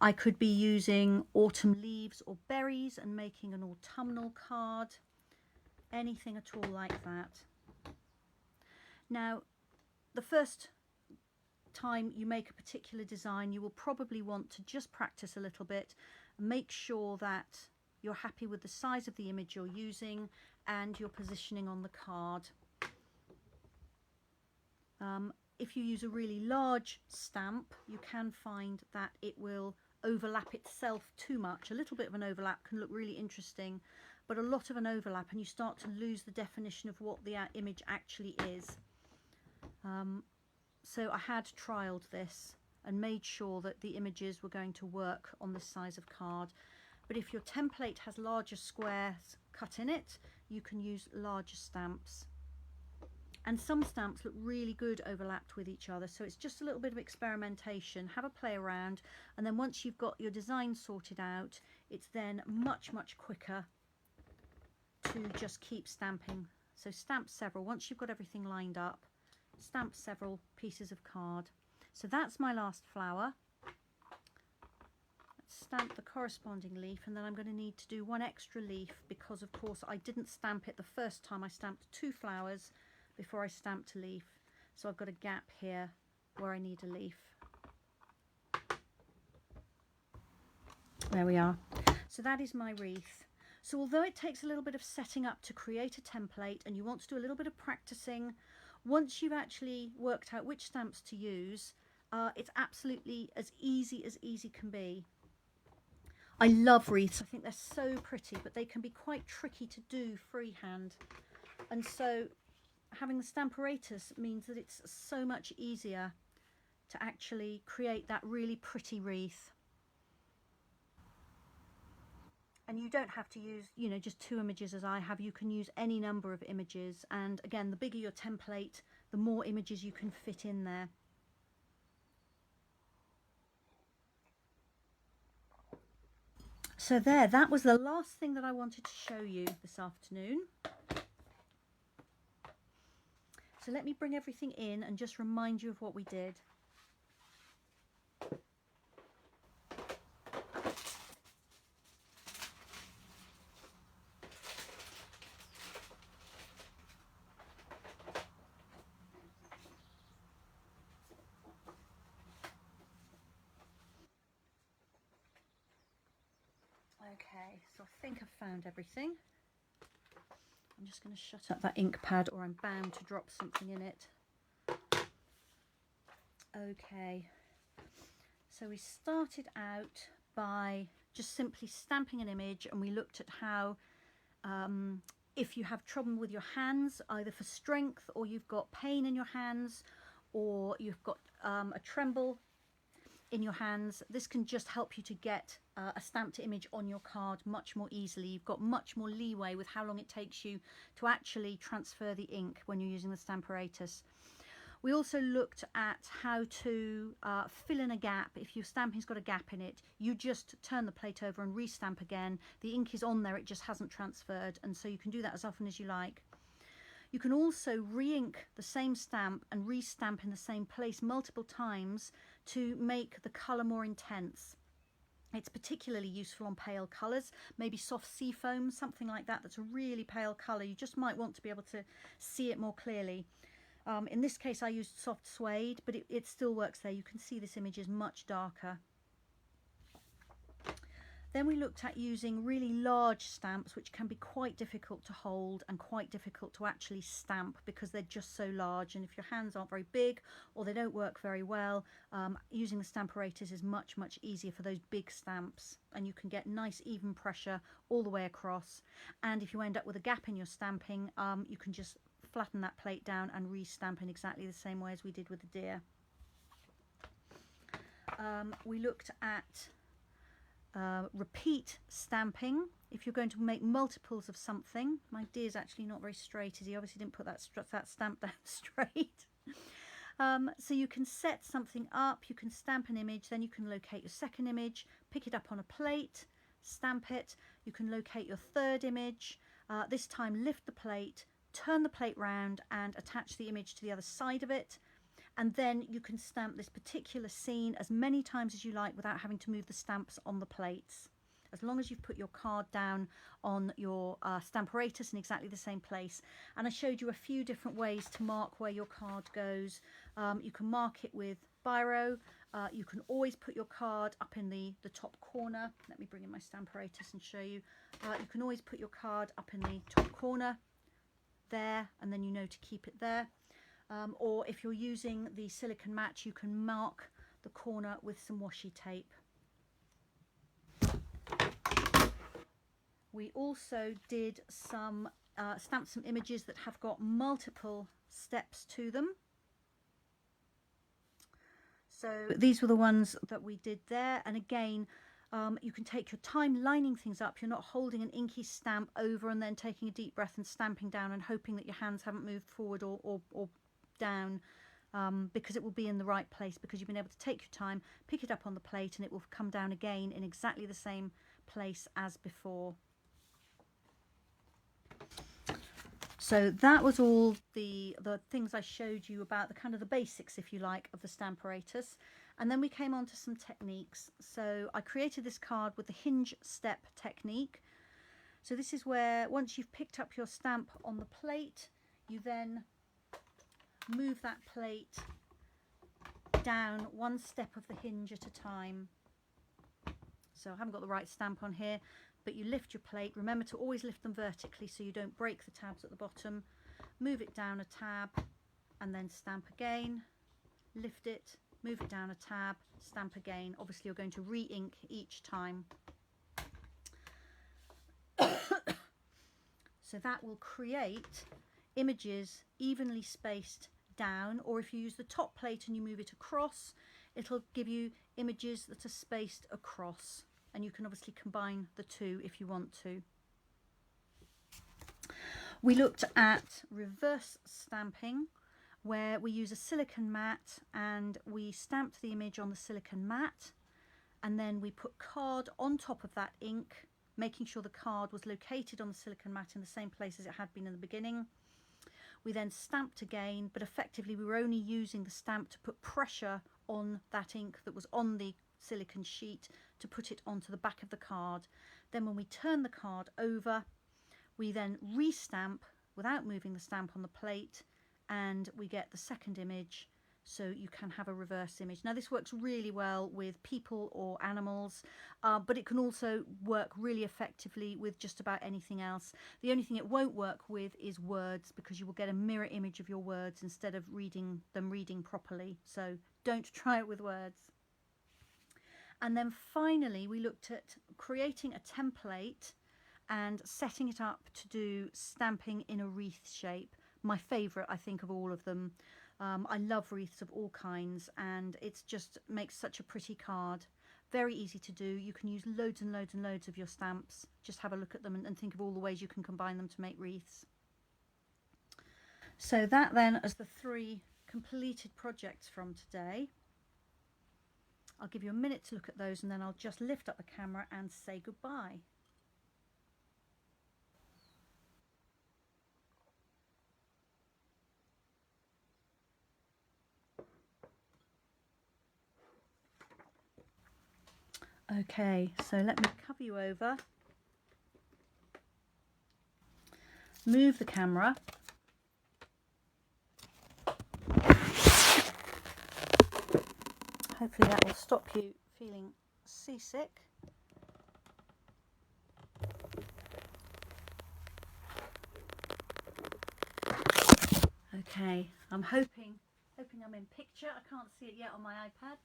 I could be using autumn leaves or berries and making an autumnal card. Anything at all like that. Now, the first time you make a particular design, you will probably want to just practice a little bit, make sure that you're happy with the size of the image you're using and your positioning on the card. If you use a really large stamp, you can find that it will overlap itself too much. A little bit of an overlap can look really interesting, but a lot of an overlap and you start to lose the definition of what the image actually is. So I had trialed this and made sure that the images were going to work on this size of card. But if your template has larger squares cut in it, you can use larger stamps. And some stamps look really good overlapped with each other, so it's just a little bit of experimentation. Have a play around, and then once you've got your design sorted out, it's then much quicker to just keep stamping. So stamp several. Once you've got everything lined up, stamp several pieces of card. So that's my last flower. Let's stamp the corresponding leaf, and then I'm going to need to do one extra leaf because of course I didn't stamp it the first time. I stamped 2 flowers before I stamped a leaf, so I've got a gap here where I need a leaf. There we are. So that is my wreath. So although it takes a little bit of setting up to create a template and you want to do a little bit of practicing, once you've actually worked out which stamps to use, it's absolutely as easy can be. I love wreaths. I think they're so pretty, but they can be quite tricky to do freehand. And so having the Stamparatus means that it's so much easier to actually create that really pretty wreath. And you don't have to use, you know, just 2 images as I have. You can use any number of images. And again, the bigger your template, the more images you can fit in there. So there, that was the last thing that I wanted to show you this afternoon. So let me bring everything in and just remind you of what we did. Okay, so I think I've found everything. I'm just going to shut up that ink pad or I'm bound to drop something in it. Okay, so we started out by just simply stamping an image, and we looked at how if you have trouble with your hands, either for strength or you've got pain in your hands or you've got a tremble in your hands, this can just help you to get a stamped image on your card much more easily. You've got much more leeway with how long it takes you to actually transfer the ink when you're using the Stamparatus. We also looked at how to fill in a gap. If your stamping's got a gap in it, you just turn the plate over and restamp again. The ink is on there, it just hasn't transferred, and so you can do that as often as you like. You can also re-ink the same stamp and restamp in the same place multiple times to make the colour more intense. It's particularly useful on pale colours, maybe soft sea foam, something like that that's a really pale colour. You just might want to be able to see it more clearly. In this case I used soft suede, but it still works there. You can see this image is much darker. Then we looked at using really large stamps, which can be quite difficult to hold and quite difficult to actually stamp because they're just so large, and if your hands aren't very big or they don't work very well, using the Stamparatus is much easier for those big stamps, and you can get nice even pressure all the way across. And if you end up with a gap in your stamping, you can just flatten that plate down and re-stamp in exactly the same way as we did with the deer. We looked at repeat stamping. If you're going to make multiples of something, my dear's actually not very straight, is he? Obviously didn't put that stamp down straight. So you can set something up, you can stamp an image, then you can locate your second image, pick it up on a plate, stamp it. You can locate your third image, this time lift the plate, turn the plate round and attach the image to the other side of it. And then you can stamp this particular scene as many times as you like without having to move the stamps on the plates. As long as you've put your card down on your Stamparatus in exactly the same place. And I showed you a few different ways to mark where your card goes. You can mark it with biro. You can always put your card up in the top corner. Let me bring in my Stamparatus and show you. You can always put your card up in the top corner there, and then you know to keep it there. Or if you're using the silicone match, you can mark the corner with some washi tape. We also did some stamped some images that have got multiple steps to them. So these were the ones that we did there, and again you can take your time lining things up. You're not holding an inky stamp over and then taking a deep breath and stamping down and hoping that your hands haven't moved forward or down, because it will be in the right place, because you've been able to take your time, pick it up on the plate, and it will come down again in exactly the same place as before. So that was all the things I showed you about, the kind of the basics, if you like, of the Stamparatus. And then we came on to some techniques. So I created this card with the Hinge-Step technique. So this is where once you've picked up your stamp on the plate, you then move that plate down one step of the hinge at a time. So I haven't got the right stamp on here, but you lift your plate. Remember to always lift them vertically so you don't break the tabs at the bottom. Move it down a tab and then stamp again. Lift it, move it down a tab, stamp again. Obviously you're going to re-ink each time. So that will create images evenly spaced down, or if you use the top plate and you move it across, it'll give you images that are spaced across, and you can obviously combine the two if you want to. We looked at reverse stamping, where we use a silicone mat and we stamped the image on the silicone mat, and then we put card on top of that ink, making sure the card was located on the silicone mat in the same place as it had been in the beginning. We then stamped again, but effectively we were only using the stamp to put pressure on that ink that was on the silicone sheet to put it onto the back of the card. Then when we turn the card over, we then re-stamp without moving the stamp on the plate, and we get the second image, so you can have a reverse image. Now this works really well with people or animals, but it can also work really effectively with just about anything else. The only thing it won't work with is words, because you will get a mirror image of your words instead of reading properly. So don't try it with words. And then finally we looked at creating a template and setting it up to do stamping in a wreath shape. My favourite, I think, of all of them. I love wreaths of all kinds, and it just makes such a pretty card. Very easy to do. You can use loads and loads and loads of your stamps. Just have a look at them and think of all the ways you can combine them to make wreaths. So that then is the 3 completed projects from today. I'll give you a minute to look at those, and then I'll just lift up the camera and say goodbye. Okay, so let me cover you over, move the camera, hopefully that will stop you feeling seasick. Okay, I'm hoping I'm in picture. I can't see it yet on my iPad.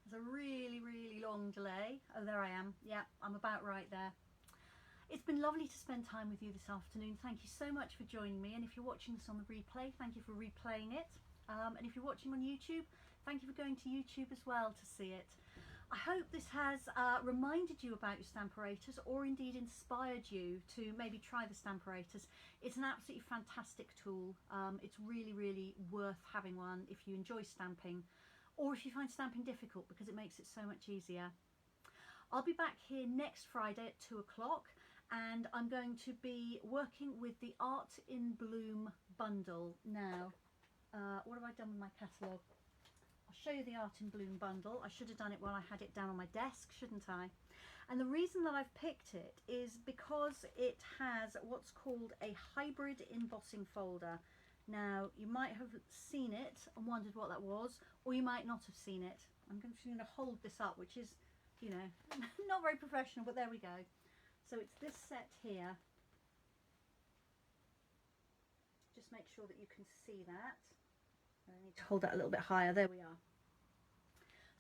There's a really long delay. Oh, there I am. Yeah, I'm about right there. It's been lovely to spend time with you this afternoon. Thank you so much for joining me, and if you're watching this on the replay, thank you for replaying it. And if you're watching on YouTube, thank you for going to YouTube as well to see it. I hope this has reminded you about your Stamparatus, or indeed inspired you to maybe try the Stamparatus. It's an absolutely fantastic tool. It's really, really worth having one if you enjoy stamping, or if you find stamping difficult, because it makes it so much easier. I'll be back here next Friday at 2 o'clock, and I'm going to be working with the Art in Bloom bundle. Now, what have I done with my catalogue? I'll show you the Art in Bloom bundle. I should have done it while I had it down on my desk, shouldn't I? And the reason that I've picked it is because it has what's called a hybrid embossing folder. Now, you might have seen it and wondered what that was, or you might not have seen it. I'm just going to hold this up, which is, you know, not very professional, but there we go. So it's this set here. Just make sure that you can see that. I need to hold that a little bit higher. There we are.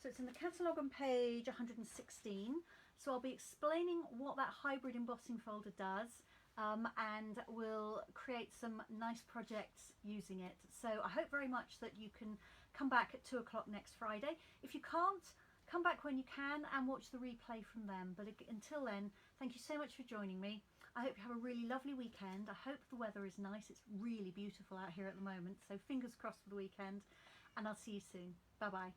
So it's in the catalogue on page 116. So I'll be explaining what that hybrid embossing folder does, and we'll create some nice projects using it. So I hope very much that you can come back at 2 o'clock next Friday. If you can't, come back when you can and watch the replay from them. But until then, thank you so much for joining me. I hope you have a really lovely weekend. I hope the weather is nice. It's really beautiful out here at the moment. So fingers crossed for the weekend. And I'll see you soon. Bye-bye.